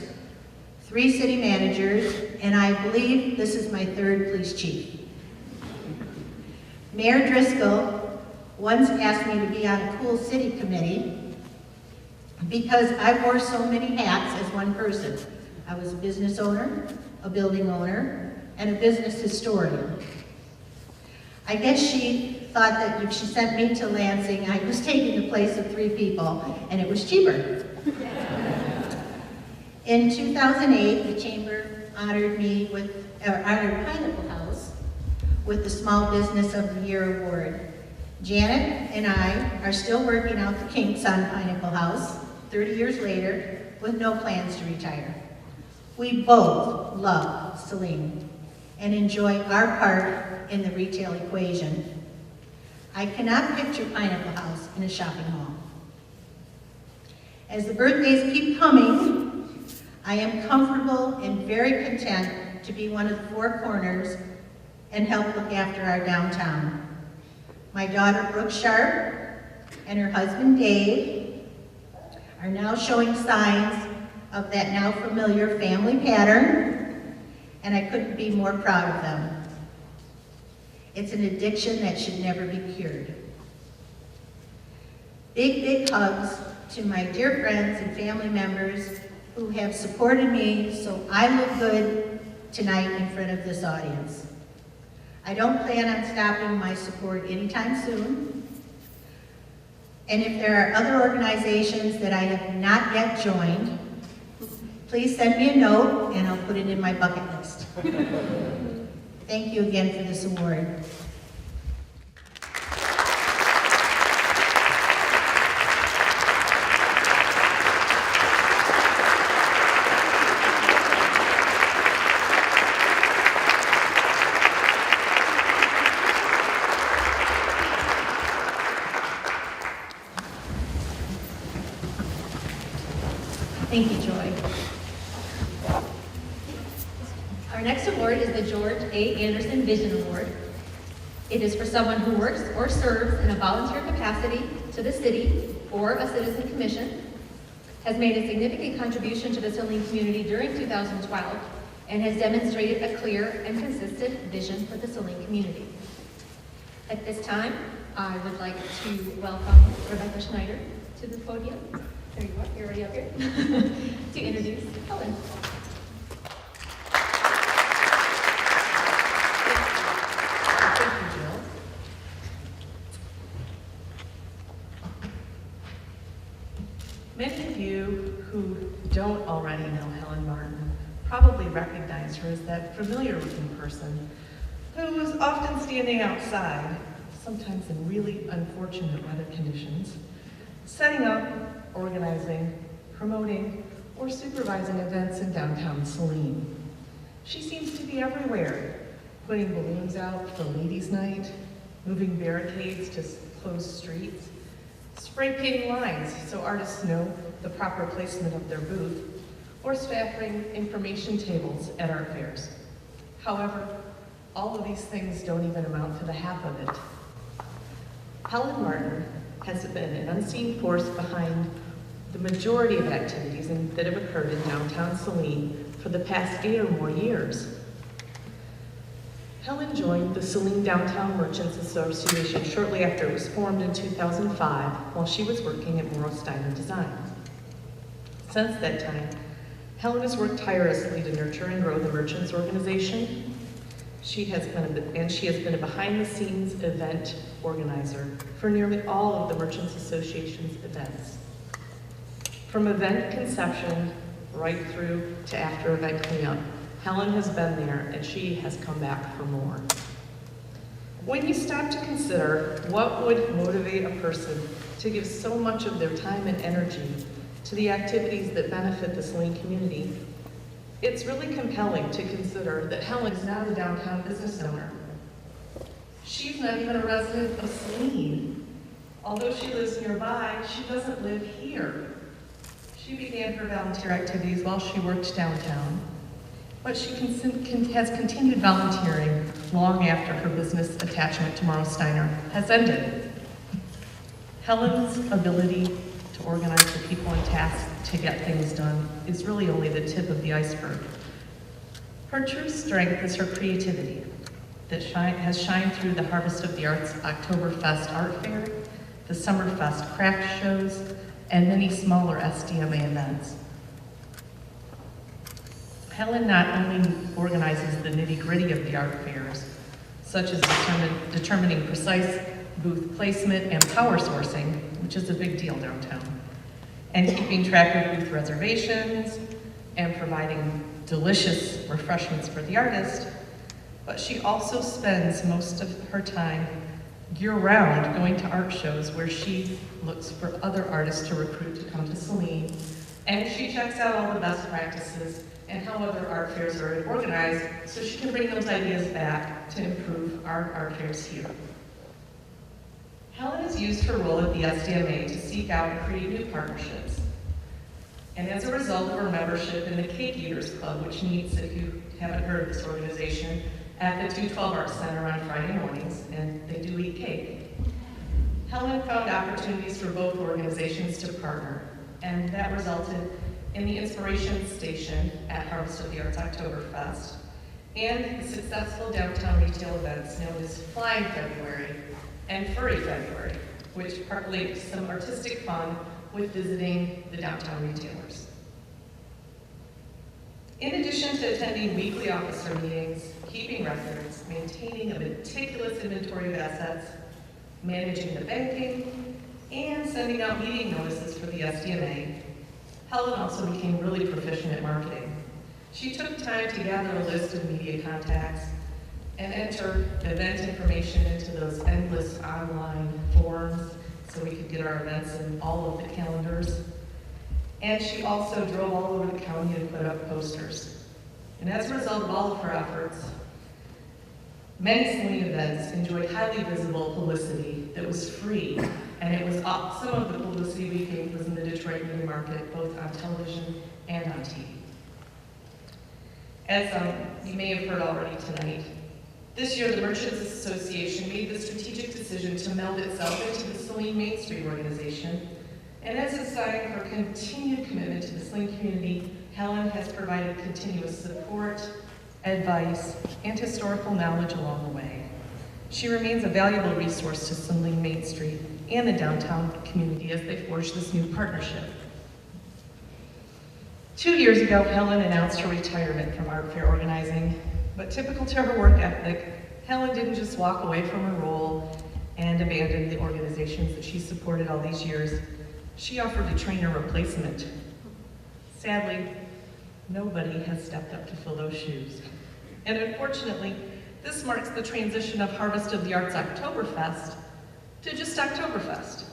3 city managers, and I believe this is my 3rd police chief. Mayor Driscoll once asked me to be on a cool city committee because I wore so many hats as one person. I was a business owner, a building owner, and a business historian. I guess she thought that if she sent me to Lansing, I was taking the place of 3 people, and it was cheaper. In 2008, the Chamber honored me with, honored Pineapple House with the Small Business of the Year Award. Janet and I are still working out the kinks on Pineapple House 30 years later with no plans to retire. We both love Saline and enjoy our part in the retail equation. I cannot picture Pineapple House in a shopping mall. As the birthdays keep coming, I am comfortable and very content to be one of the 4 corners and help look after our downtown. My daughter Brooke Sharp and her husband Dave are now showing signs of that now familiar family pattern, and I couldn't be more proud of them. It's an addiction that should never be cured. Big, big hugs to my dear friends and family members who have supported me so I look good tonight in front of this audience. I don't plan on stopping my support anytime soon. And if there are other organizations that I have not yet joined, please send me a note and I'll put it in my bucket list. Thank you again for this award. Thank you, Joy. Our next award is the George A. Anderson Vision Award. It is for someone who works or serves in a volunteer capacity to the city or a citizen commission, has made a significant contribution to the Saline community during 2012, and has demonstrated a clear and consistent vision for the Saline community. At this time, I would like to welcome Rebecca Schneider to the podium. There you are, you're already up here, to introduce Helen. Thank you, Jill. Many of you who don't already know Helen Martin probably recognize her as that familiar-looking person who is often standing outside, sometimes in really unfortunate weather conditions, setting up, organizing, promoting, or supervising events in downtown Saline. She seems to be everywhere, putting balloons out for ladies' night, moving barricades to closed streets, spray painting lines so artists know the proper placement of their booth, or staffing information tables at art fairs. However, all of these things don't even amount to the half of it. Helen Martin has been an unseen force behind the majority of activities that have occurred in downtown Saline for the past 8 or more years. Helen joined the Saline Downtown Merchants Association shortly after it was formed in 2005 while she was working at Morrow Steiner Design. Since that time, Helen has worked tirelessly to nurture and grow the Merchants organization. She has been a behind-the-scenes event organizer for nearly all of the Merchants Association's events. From event conception right through to after-event cleanup, Helen has been there and she has come back for more. When you stop to consider what would motivate a person to give so much of their time and energy to the activities that benefit the Saline community, it's really compelling to consider that Helen is now the downtown business owner. She's not even a resident of Saline. Although she lives nearby, she doesn't live here. She began her volunteer activities while she worked downtown, but she has continued volunteering long after her business attachment to Morrow Steiner has ended. Helen's ability to organize the people and tasks to get things done is really only the tip of the iceberg. Her true strength is her creativity that has shined through the Harvest of the Arts Oktoberfest Art Fair, the Summerfest craft shows, and many smaller SDMA events. Helen not only organizes the nitty-gritty of the art fairs, such as determining precise booth placement and power sourcing, which is a big deal downtown, and keeping track of booth reservations and providing delicious refreshments for the artist, but she also spends most of her time year-round going to art shows where she looks for other artists to recruit to come to Saline, and she checks out all the best practices and how other art fairs are organized so she can bring those ideas back to improve our art fairs here. Helen has used her role at the SDMA to seek out and create new partnerships. And as a result of her membership in the Cake Eaters Club, which meets, if you haven't heard of this organization, at the 212 Arts Center on Friday mornings, and they do eat cake. Helen found opportunities for both organizations to partner, and that resulted in the Inspiration Station at Harvest of the Arts Oktoberfest, and the successful downtown retail events known as Flying February and Furry February, which partly some artistic fun with visiting the downtown retailers. In addition to attending weekly officer meetings, keeping records, maintaining a meticulous inventory of assets, managing the banking, and sending out meeting notices for the SDMA, Helen also became really proficient at marketing. She took time to gather a list of media contacts and enter event information into those endless online forums so we could get our events in all of the calendars. And she also drove all over the county to put up posters. And as a result of all of her efforts, many Saline events enjoyed highly visible publicity that was free, and it was some of the publicity we gave was in the Detroit media market, both on television and on TV. As you may have heard already tonight, this year the Merchants Association made the strategic decision to meld itself into the Saline Main Street organization, and as a sign of her continued commitment to the Saline community, Helen has provided continuous support, advice, and historical knowledge along the way. She remains a valuable resource to Saline Main Street and the downtown community as they forge this new partnership. 2 years ago, Helen announced her retirement from art fair organizing, but typical to her work ethic, Helen didn't just walk away from her role and abandon the organizations that she supported all these years. She offered to train a replacement. Sadly, nobody has stepped up to fill those shoes. And unfortunately, this marks the transition of Harvest of the Arts Oktoberfest to just Oktoberfest.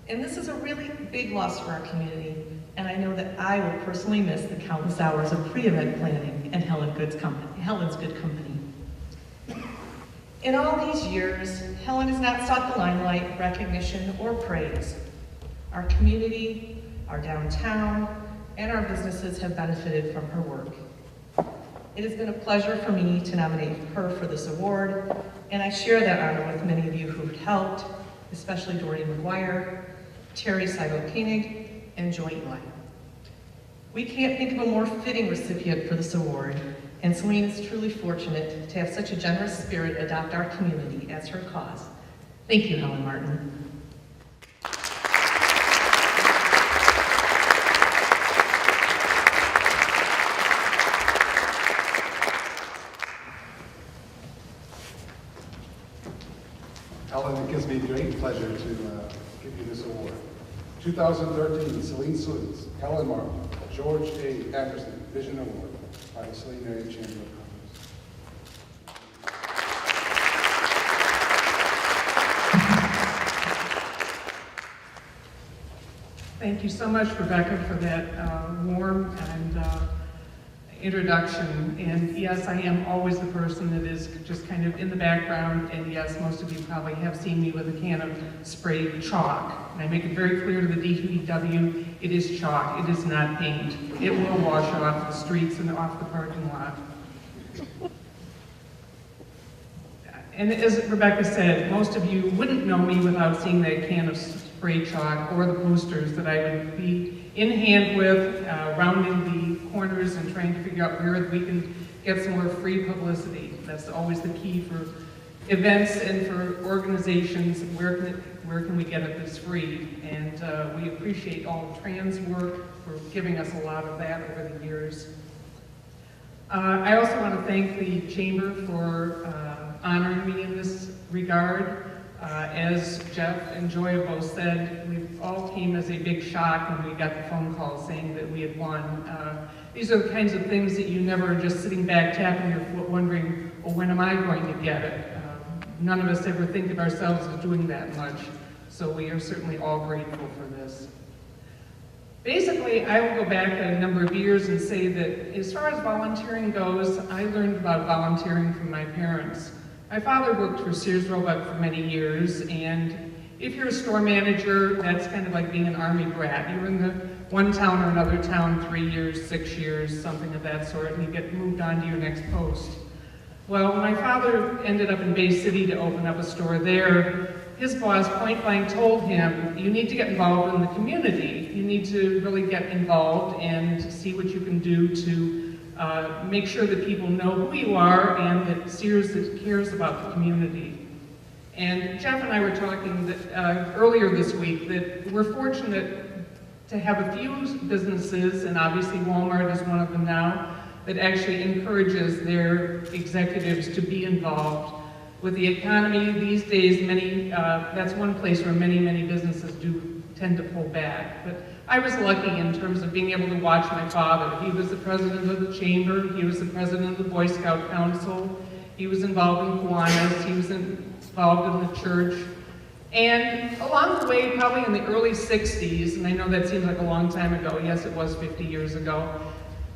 And this is a really big loss for our community, and I know that I will personally miss the countless hours of pre-event planning and Helen's good company. In all these years, Helen has not sought the limelight, recognition, or praise. Our community, our downtown, and our businesses have benefited from her work. It has been a pleasure for me to nominate her for this award, and I share that honor with many of you who have helped, especially Doreen McGuire, Terry Seidel-Koenig, and Joy Eli. We can't think of a more fitting recipient for this award, and Saline is truly fortunate to have such a generous spirit adopt our community as her cause. Thank you, Helen Martin. Helen, it gives me great pleasure to give you this award. 2013 Saline Salutes, Helen Martin, George A. Anderson Vision Award by the Saline Area Chamber of Commerce. Thank you so much, Rebecca, for that warm and introduction. And yes, I am always the person that is just kind of in the background. And yes, most of you probably have seen me with a can of sprayed chalk. And I make it very clear to the DPW, it is chalk, it is not paint. It will wash off the streets and off the parking lot. And as Rebecca said, most of you wouldn't know me without seeing that can of spray chalk or the posters that I would be in hand with, rounding the corners and trying to figure out where we can get some more free publicity. That's always the key for events and for organizations. Where can we get it that's free? And we appreciate all the trans work for giving us a lot of that over the years. I also want to thank the Chamber for honoring me in this regard. As Jeff and Joy have both said, we all came as a big shock when we got the phone call saying that we had won. These are the kinds of things that you never are just sitting back tapping your foot wondering, well, when am I going to get it? None of us ever think of ourselves as doing that much, so we are certainly all grateful for this. Basically, I will go back a number of years and say that as far as volunteering goes, I learned about volunteering from my parents. My father worked for Sears Roebuck for many years, and if you're a store manager, that's kind of like being an army brat. You're in the one town or another town 3 years, 6 years, something of that sort, and you get moved on to your next post. Well, when my father ended up in Bay City to open up a store there, his boss point blank told him, you need to get involved in the community. You need to really get involved and see what you can do to make sure that people know who you are and that Sears cares about the community. And Jeff and I were talking that, earlier this week that we're fortunate to have a few businesses, and obviously Walmart is one of them now, that actually encourages their executives to be involved. With the economy these days, that's one place where many businesses do tend to pull back. But I was lucky in terms of being able to watch my father. He was the president of the chamber, he was the president of the Boy Scout Council, he was involved in Kiwanis, he was involved in the church. And along the way, probably in the early 60s, and I know that seems like a long time ago, yes it was 50 years ago,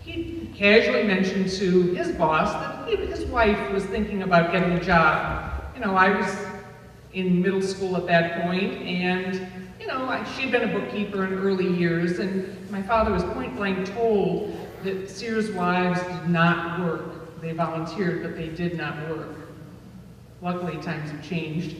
he casually mentioned to his boss that his wife was thinking about getting a job. You know, I was in middle school at that point, and you know, she'd been a bookkeeper in early years, and my father was point blank told that Sears wives did not work. They volunteered, but they did not work. Luckily, times have changed.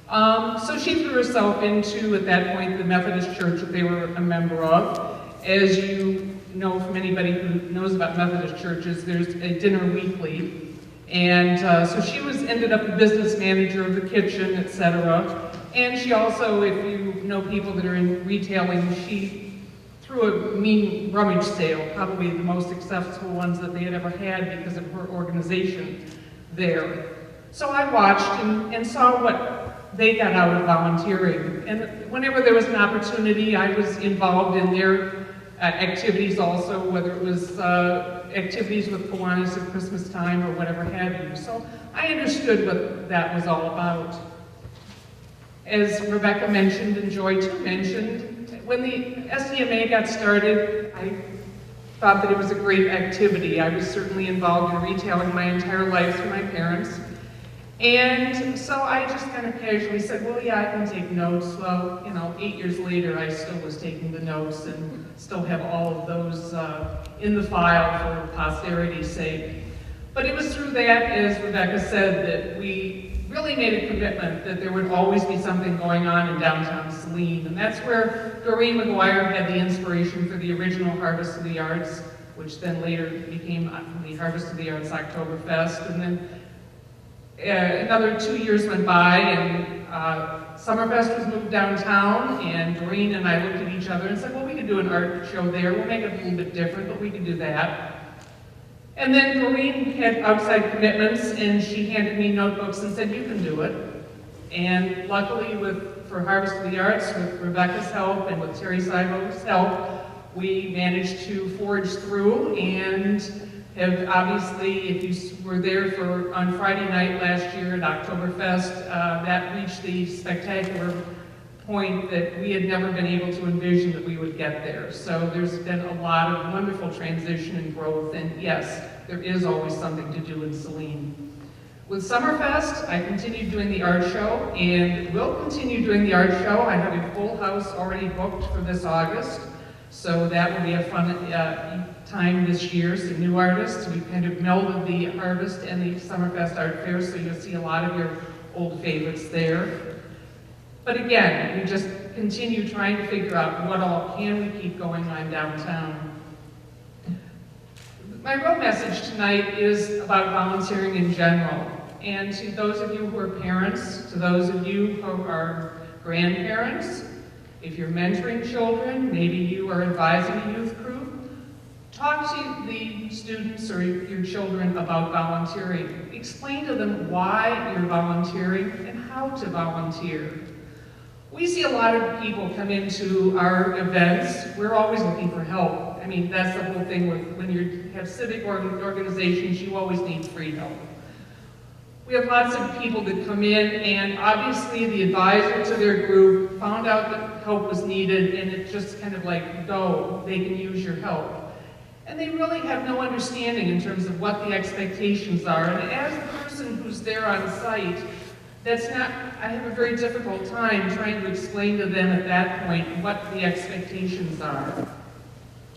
So she threw herself into, at that point, the Methodist church that they were a member of. As you know from anybody who knows about Methodist churches, there's a dinner weekly. And so she ended up the business manager of the kitchen, etc. And she also, if you know people that are in retailing, she threw a mean rummage sale, probably the most successful ones that they had ever had because of her organization there. So I watched and saw what they got out of volunteering. And whenever there was an opportunity, I was involved in their activities also, whether it was activities with Kiwanis at Christmas time or whatever have you. So I understood what that was all about. As Rebecca mentioned and Joy too mentioned, when the SDMA got started, I thought that it was a great activity. I was certainly involved in retailing my entire life through my parents. And so I just kind of casually said, well, yeah, I can take notes. Well, you know, 8 years later, I still was taking the notes and still have all of those in the file for posterity's sake. But it was through that, as Rebecca said, that we really made a commitment that there would always be something going on in downtown Saline. And that's where Doreen McGuire had the inspiration for the original Harvest of the Arts, which then later became the Harvest of the Arts Oktoberfest. And then another 2 years went by, and Summerfest was moved downtown, and Doreen and I looked at each other and said, well, we could do an art show there. We'll make it a little bit different, but we could do that. And then Doreen had outside commitments, and she handed me notebooks and said, you can do it. And luckily, for Harvest of the Arts, with Rebecca's help and with Terry Seibo's help, we managed to forge through and have obviously, if you were there on Friday night last year at Oktoberfest, that reached the spectacular point that we had never been able to envision that we would get there. So there's been a lot of wonderful transition and growth, and yes, there is always something to do in Saline. With Summerfest, I continued doing the art show, and will continue doing the art show. I have a full house already booked for this August, so that will be a fun time this year. Some new artists. We kind of melded the Harvest and the Summerfest Art Fair, so you'll see a lot of your old favorites there. But again, we just continue trying to figure out what all can we keep going on downtown. My real message tonight is about volunteering in general. And to those of you who are parents, to those of you who are grandparents, if you're mentoring children, maybe you are advising a youth group, talk to the students or your children about volunteering. Explain to them why you're volunteering and how to volunteer. We see a lot of people come into our events. We're always looking for help. I mean, that's the whole thing with when you have civic organizations, you always need free help. We have lots of people that come in, and obviously the advisor to their group found out that help was needed, and it's just kind of like, go, they can use your help. And they really have no understanding in terms of what the expectations are. And as the person who's there on site, I have a very difficult time trying to explain to them at that point what the expectations are.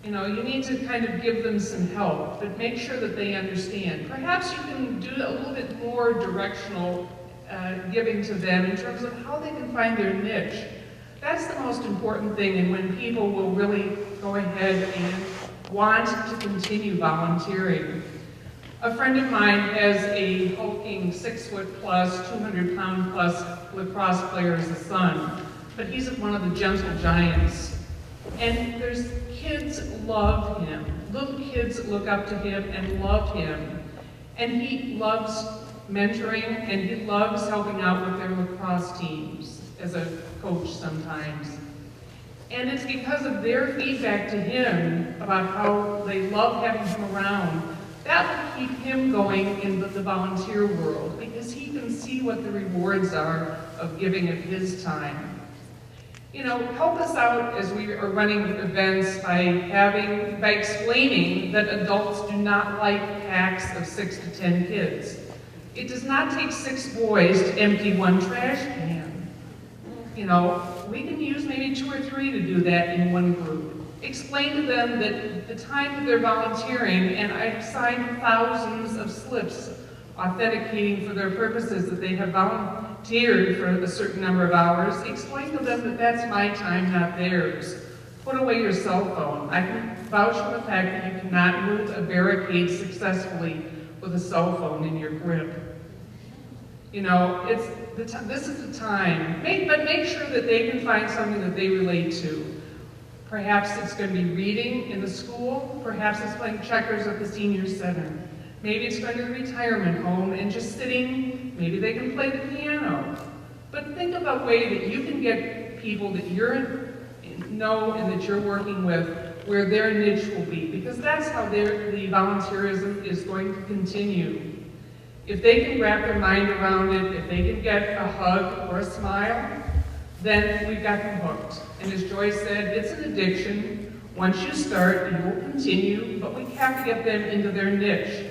You know, you need to kind of give them some help, but make sure that they understand. Perhaps you can do a little bit more directional giving to them in terms of how they can find their niche. That's the most important thing, and when people will really go ahead and want to continue volunteering. A friend of mine has a hulking 6-foot-plus, 200-pound-plus lacrosse player as a son, but he's one of the gentle giants. And kids love him. Little kids look up to him and love him. And he loves mentoring, and he loves helping out with their lacrosse teams as a coach sometimes. And it's because of their feedback to him about how they love having him around. That will keep him going in the volunteer world, because he can see what the rewards are of giving of his time. You know, help us out as we are running events by explaining that adults do not like packs of 6 to 10 kids. It does not take 6 boys to empty 1 trash can. You know, we can use maybe 2 or 3 to do that in one group. Explain to them that the time that they're volunteering, and I've signed thousands of slips authenticating for their purposes that they have volunteered for a certain number of hours. Explain to them that that's my time, not theirs. Put away your cell phone. I can vouch for the fact that you cannot move a barricade successfully with a cell phone in your grip. You know, this is the time. But make sure that they can find something that they relate to. Perhaps it's going to be reading in the school. Perhaps it's playing checkers at the senior center. Maybe it's going to the retirement home and just sitting. Maybe they can play the piano. But think of a way that you can get people that you know and that you're working with where their niche will be, because that's how the volunteerism is going to continue. If they can wrap their mind around it, if they can get a hug or a smile, then we've got them hooked. And as Joyce said, it's an addiction. Once you start, you will continue, but we have to get them into their niche.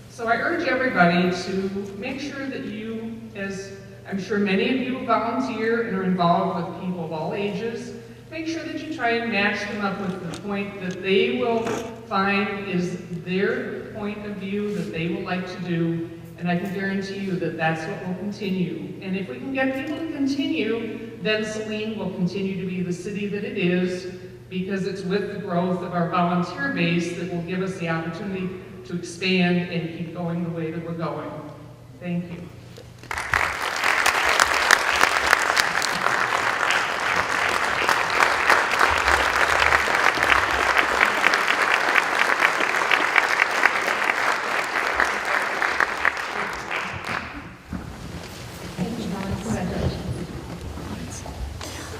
So I urge everybody to make sure that you, as I'm sure many of you volunteer and are involved with people of all ages, make sure that you try and match them up with the point that they will find is their point of view that they will like to do, and I can guarantee you that that's what will continue. And if we can get people to continue, then Saline will continue to be the city that it is, because it's with the growth of our volunteer base that will give us the opportunity to expand and keep going the way that we're going. Thank you.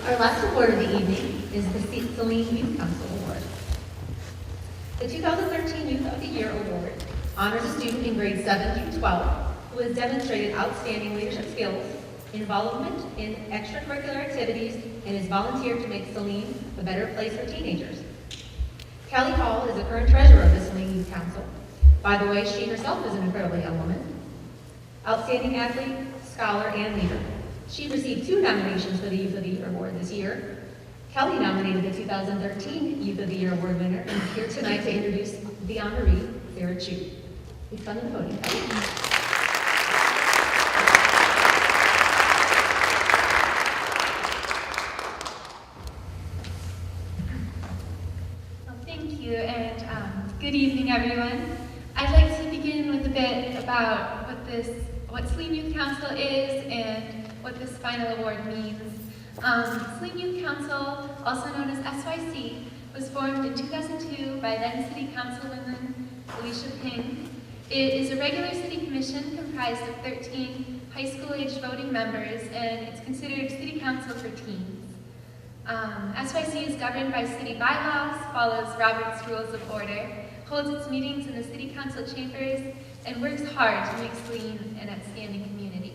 Our last award of the evening is the Saline Youth Council Award. The 2013 Youth of the Year Award honors a student in grades 7 through 12 who has demonstrated outstanding leadership skills, involvement in extracurricular activities, and has volunteered to make Saline a better place for teenagers. Kelly Hall is the current treasurer of the Saline Youth Council. By the way, she herself is an incredibly young woman. Outstanding athlete, scholar, and leader. She received 2 nominations for the Youth of the Year Award this year. Kelly nominated the 2013 Youth of the Year Award winner and is here tonight to introduce the honoree, Sarah Chu. Please come to the podium, Kelly. Well, thank you, and good evening, everyone. I'd like to begin with a bit about what Saline Youth Council is and what this final award means. Saline Youth Council, also known as SYC, was formed in 2002 by then City Councilwoman Alicia Ping. It is a regular city commission comprised of 13 high school-aged voting members, and it's considered city council for teens. SYC is governed by city bylaws, follows Robert's Rules of Order, holds its meetings in the city council chambers, and works hard to make Saline an outstanding community.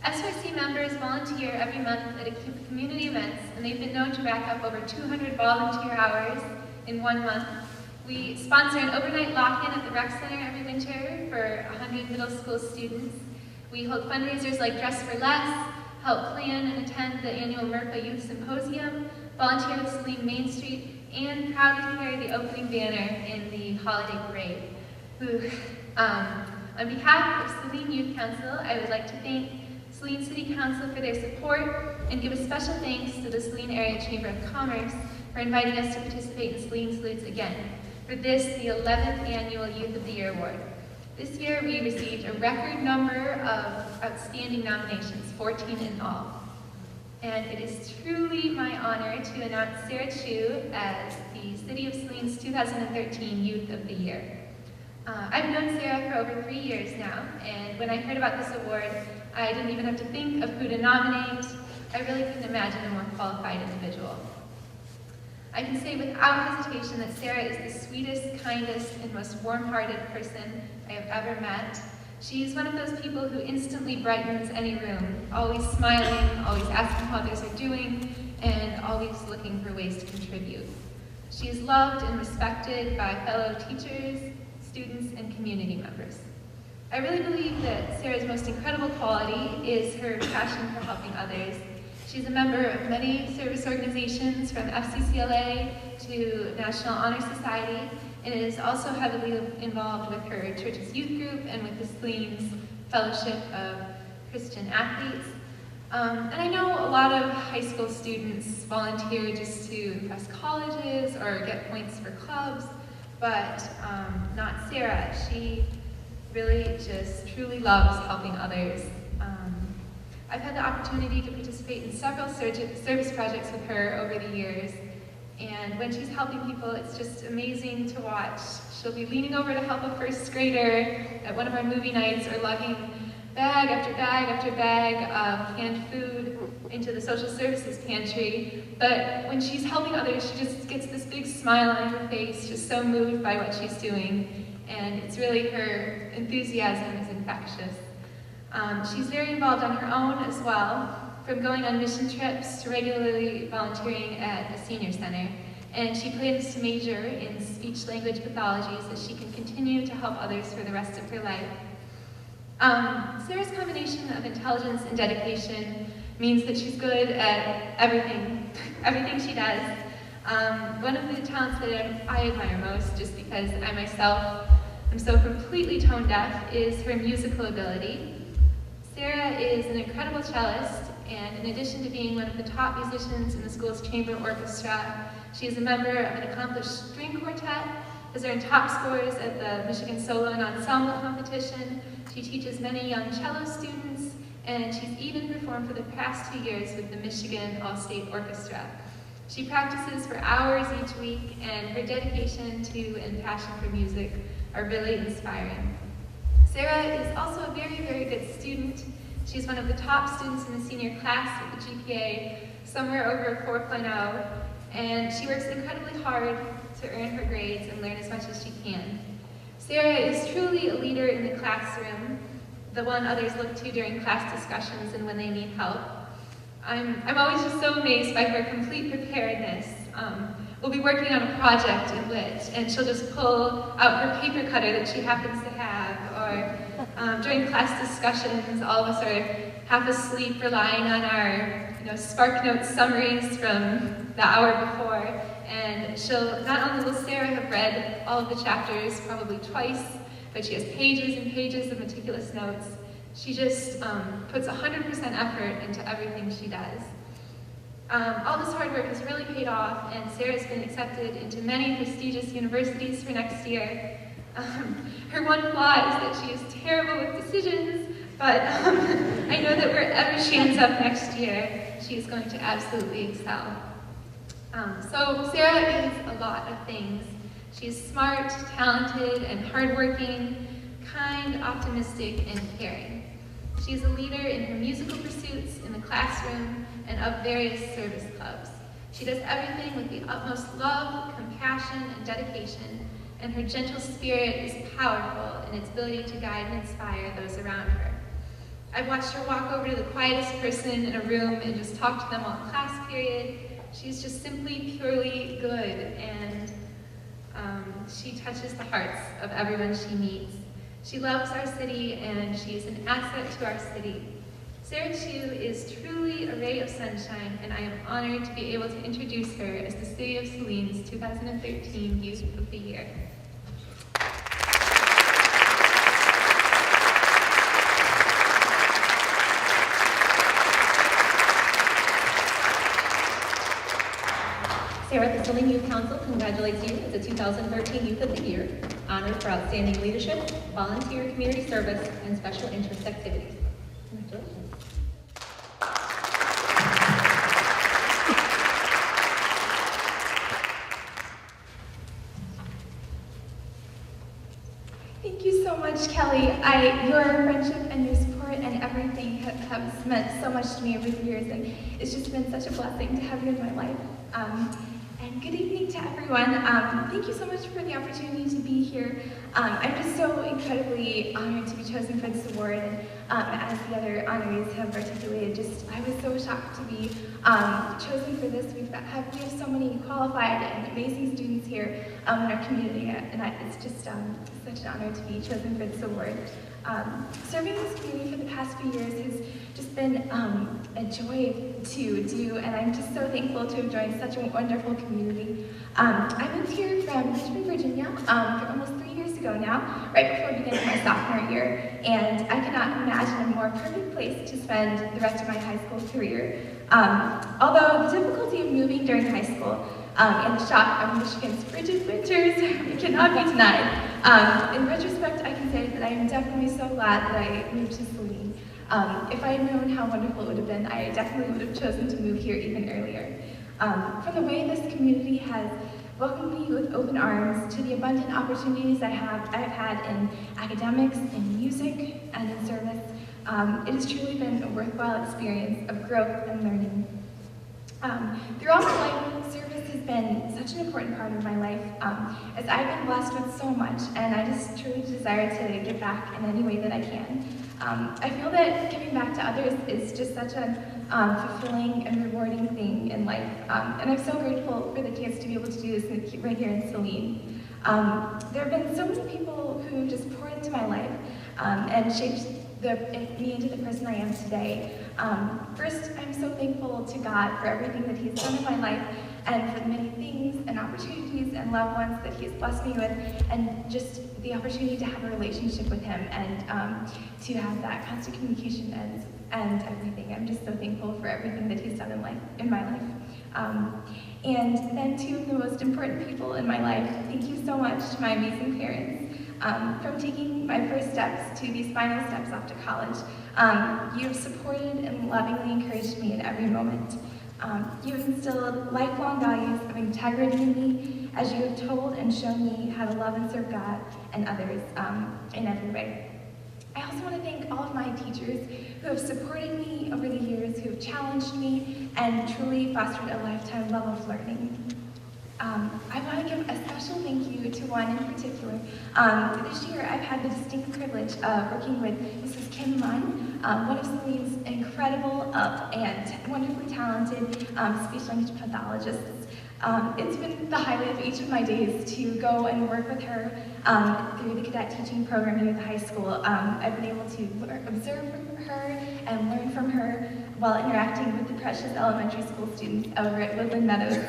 SYC members volunteer every month at community events, and they've been known to rack up over 200 volunteer hours in 1 month. We sponsor an overnight lock-in at the rec center every winter for 100 middle school students. We hold fundraisers like Dress for Less, help plan and attend the annual MERPA Youth Symposium, volunteer with Saline Main Street, and proudly carry the opening banner in the holiday parade. On behalf of Saline Youth Council, I would like to thank Saline City Council for their support and give a special thanks to the Saline Area Chamber of Commerce for inviting us to participate in Saline Salutes again. For this, the 11th Annual Youth of the Year Award. This year, we received a record number of outstanding nominations, 14 in all. And it is truly my honor to announce Sarah Chu as the City of Saline's 2013 Youth of the Year. I've known Sarah for over 3 years now, and when I heard about this award, I didn't even have to think of who to nominate. I really couldn't imagine a more qualified individual. I can say without hesitation that Sarah is the sweetest, kindest, and most warm-hearted person I have ever met. She's one of those people who instantly brightens any room, always smiling, always asking how others are doing, and always looking for ways to contribute. She is loved and respected by fellow teachers, students, and community members. I really believe that Sarah's most incredible quality is her passion for helping others. She's a member of many service organizations from FCCLA to National Honor Society, and is also heavily involved with her church's youth group and with the Saline's Fellowship of Christian Athletes. And I know a lot of high school students volunteer just to impress colleges or get points for clubs, but not Sarah. She really just truly loves helping others. I've had the opportunity to participate in several service projects with her over the years, and when she's helping people, it's just amazing to watch. She'll be leaning over to help a first grader at one of our movie nights, or lugging bag after bag after bag of canned food into the social services pantry. But when she's helping others, she just gets this big smile on her face, just so moved by what she's doing. And it's really, her enthusiasm is infectious. She's very involved on her own as well, from going on mission trips to regularly volunteering at a senior center. And she plans to major in speech-language pathology so she can continue to help others for the rest of her life. Sarah's combination of intelligence and dedication means that she's good at everything she does. One of the talents that I admire most, just because I myself I'm so completely tone deaf is her musical ability. Sarah is an incredible cellist, and in addition to being one of the top musicians in the school's chamber orchestra, she is a member of an accomplished string quartet, has earned top scores at the Michigan Solo and Ensemble competition. She teaches many young cello students, and she's even performed for the past 2 years with the Michigan All-State Orchestra. She practices for hours each week, and her dedication to and passion for music are really inspiring. Sarah is also a very, very good student. She's one of the top students in the senior class with a GPA somewhere over 4.0, and she works incredibly hard to earn her grades and learn as much as she can. Sarah is truly a leader in the classroom, the one others look to during class discussions and when they need help. I'm always just so amazed by her complete preparedness. We'll be working on a project in which, and she'll just pull out her paper cutter that she happens to have, or during class discussions, all of us are half asleep relying on our Spark Notes summaries from the hour before, and not only will Sarah have read all of the chapters probably twice, but she has pages and pages of meticulous notes. She just puts 100% effort into everything she does. All this hard work has really paid off, and Sarah's been accepted into many prestigious universities for next year. Her one flaw is that she is terrible with decisions, but I know that wherever she ends up next year, she is going to absolutely excel. So Sarah is a lot of things. She is smart, talented, and hardworking, kind, optimistic, and caring. She is a leader in her musical pursuits, in the classroom, and of various service clubs. She does everything with the utmost love, compassion, and dedication, and her gentle spirit is powerful in its ability to guide and inspire those around her. I've watched her walk over to the quietest person in a room and just talk to them all class period. She's just simply purely good, and she touches the hearts of everyone she meets. She loves our city, and she is an asset to our city. Sarah, too, is truly a ray of sunshine, and I am honored to be able to introduce her as the City of Saline's 2013 Youth of the Year. Sarah, the Saline Youth Council congratulates you as the 2013 Youth of the Year, honored for outstanding leadership, volunteer community service, and special interest activities. Congratulations. Thank you so much, Kelly. Your friendship and your support and everything have meant so much to me over the years, and it's just been such a blessing to have you in my life. And good evening to everyone. Thank you so much for the opportunity to be here. I'm just so incredibly honored to be chosen for this award, and as the other honorees have articulated, I was so shocked to be chosen for this. We have so many qualified and amazing students here in our community, and it's just such an honor to be chosen for this award. Serving this community for the past few years has just been a joy to do, and I'm just so thankful to have joined such a wonderful community. I moved here from Richmond, Virginia, for almost 3 years ago now, right before beginning my sophomore year, and I cannot imagine a more perfect place to spend the rest of my high school career. Although the difficulty of moving during high school and the shock of Michigan's frigid winters cannot be denied. In retrospect, I can say that I am definitely so glad that I moved to Saline. If I had known how wonderful it would have been, I definitely would have chosen to move here even earlier. From the way this community has welcomed me with open arms to the abundant opportunities I've had in academics, in music, and in service, it has truly been a worthwhile experience of growth and learning. Throughout my life, service has been such an important part of my life, as I've been blessed with so much, and I just truly desire to give back in any way that I can. I feel that giving back to others is just such a fulfilling and rewarding thing in life, and I'm so grateful for the chance to be able to do this right here in Saline. There have been so many people who just poured into my life and shaped me into the person I am today. First, I'm so thankful to God for everything that He's done in my life and for the many things and opportunities and loved ones that he has blessed me with, and just the opportunity to have a relationship with him and to have that constant communication and everything. I'm just so thankful for everything that he's done in my life. And then two of the most important people in my life, thank you so much to my amazing parents. From taking my first steps to these final steps off to college, you have supported and lovingly encouraged me in every moment. You have instilled lifelong values of integrity in me, as you have told and shown me how to love and serve God and others in every way. I also want to thank all of my teachers who have supported me over the years, who have challenged me, and truly fostered a lifetime love of learning. I want to give a special thank you to one in particular. This year I've had the distinct privilege of working with Mrs. Kim Munn, one of Saline's incredible and wonderfully talented speech language pathologists. It's been the highlight of each of my days to go and work with her through the cadet teaching program here at the high school. I've been able to observe from her and learn from her while interacting with the precious elementary school students over at Woodland Meadows.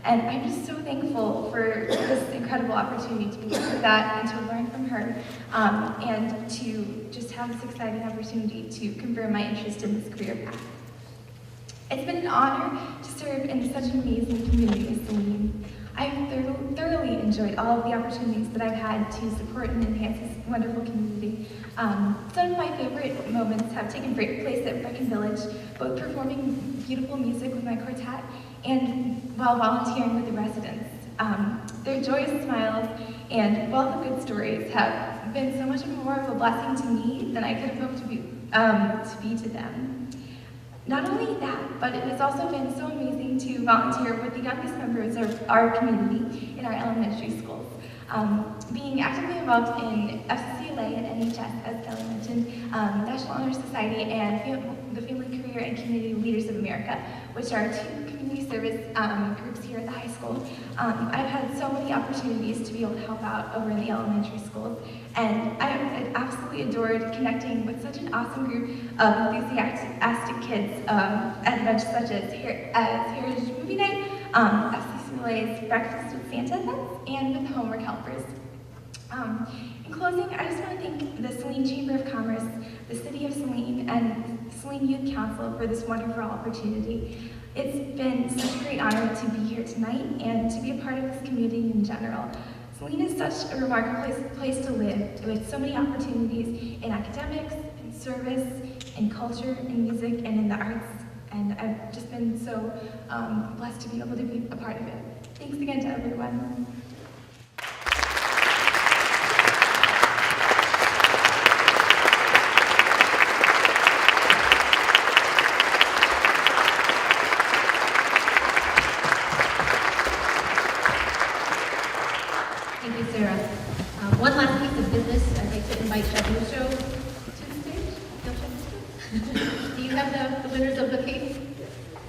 And I'm just so thankful for this incredible opportunity to be able to do that and to learn from her and to just have this exciting opportunity to confirm my interest in this career path. It's been an honor to serve in such an amazing community as Saline. I've thoroughly enjoyed all of the opportunities that I've had to support and enhance this wonderful community. Some of my favorite moments have taken place at Brecon Village, both performing beautiful music with my quartet and while volunteering with the residents. Their joyous smiles and wealth of good stories have been so much more of a blessing to me than I could have hoped to be to them. Not only that, but it has also been so amazing to volunteer with the youngest members of our community in our elementary schools. Being actively involved in FCCLA and NHS, as Kelly mentioned, National Honor Society, and the Family, Career, and Community Leaders of America, which are two community service groups here at the high school. I've had so many opportunities to be able to help out over in the elementary schools, and I have absolutely adored connecting with such an awesome group of enthusiastic kids at events such as Heritage Movie Night, FCCLA's Breakfast with Santa events, and with the Homework Helpers. In closing, I just want to thank the Saline Chamber of Commerce, the City of Saline, and Saline Youth Council for this wonderful opportunity. It's been such a great honor to be here tonight and to be a part of this community in general. Saline is such a remarkable place to live, with so many opportunities in academics, in service, in culture, in music, and in the arts. And I've just been so blessed to be able to be a part of it. Thanks again to everyone. Thank you, Sarah. One last piece of business, I'd like to invite Chef Lucho to the stage. No, Chef? Do you have the winners of the cake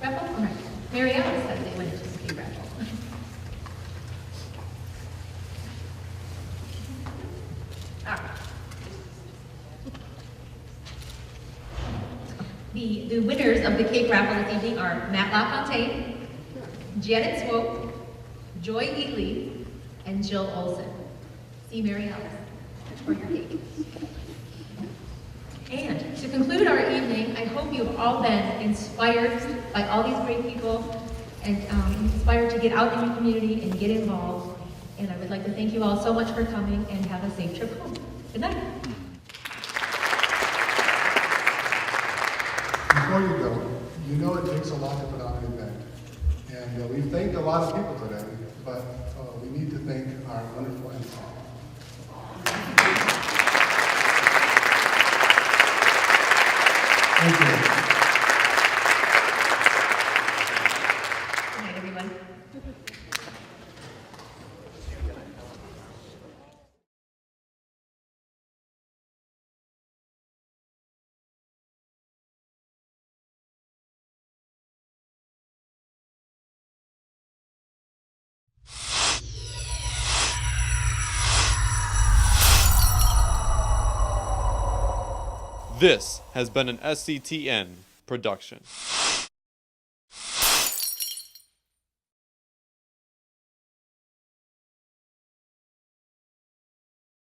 raffle? All right. Mary Alice said they went into the cake raffle. All right. The winners of the cake raffle this evening are Matt LaFontaine, Janet Swope, Joy Ely, and Jill Olson. See Mary Alice for your cake. And to conclude our evening, I hope you've all been inspired by all these great people and inspired to get out in your community and get involved. And I would like to thank you all so much for coming and have a safe trip home. Good night. Before you go, you know it takes a lot to put on an event. And we've thanked a lot of people today, but we need to thank our wonderful MC. Thank you. Good night, everyone. This has been an SCTN production.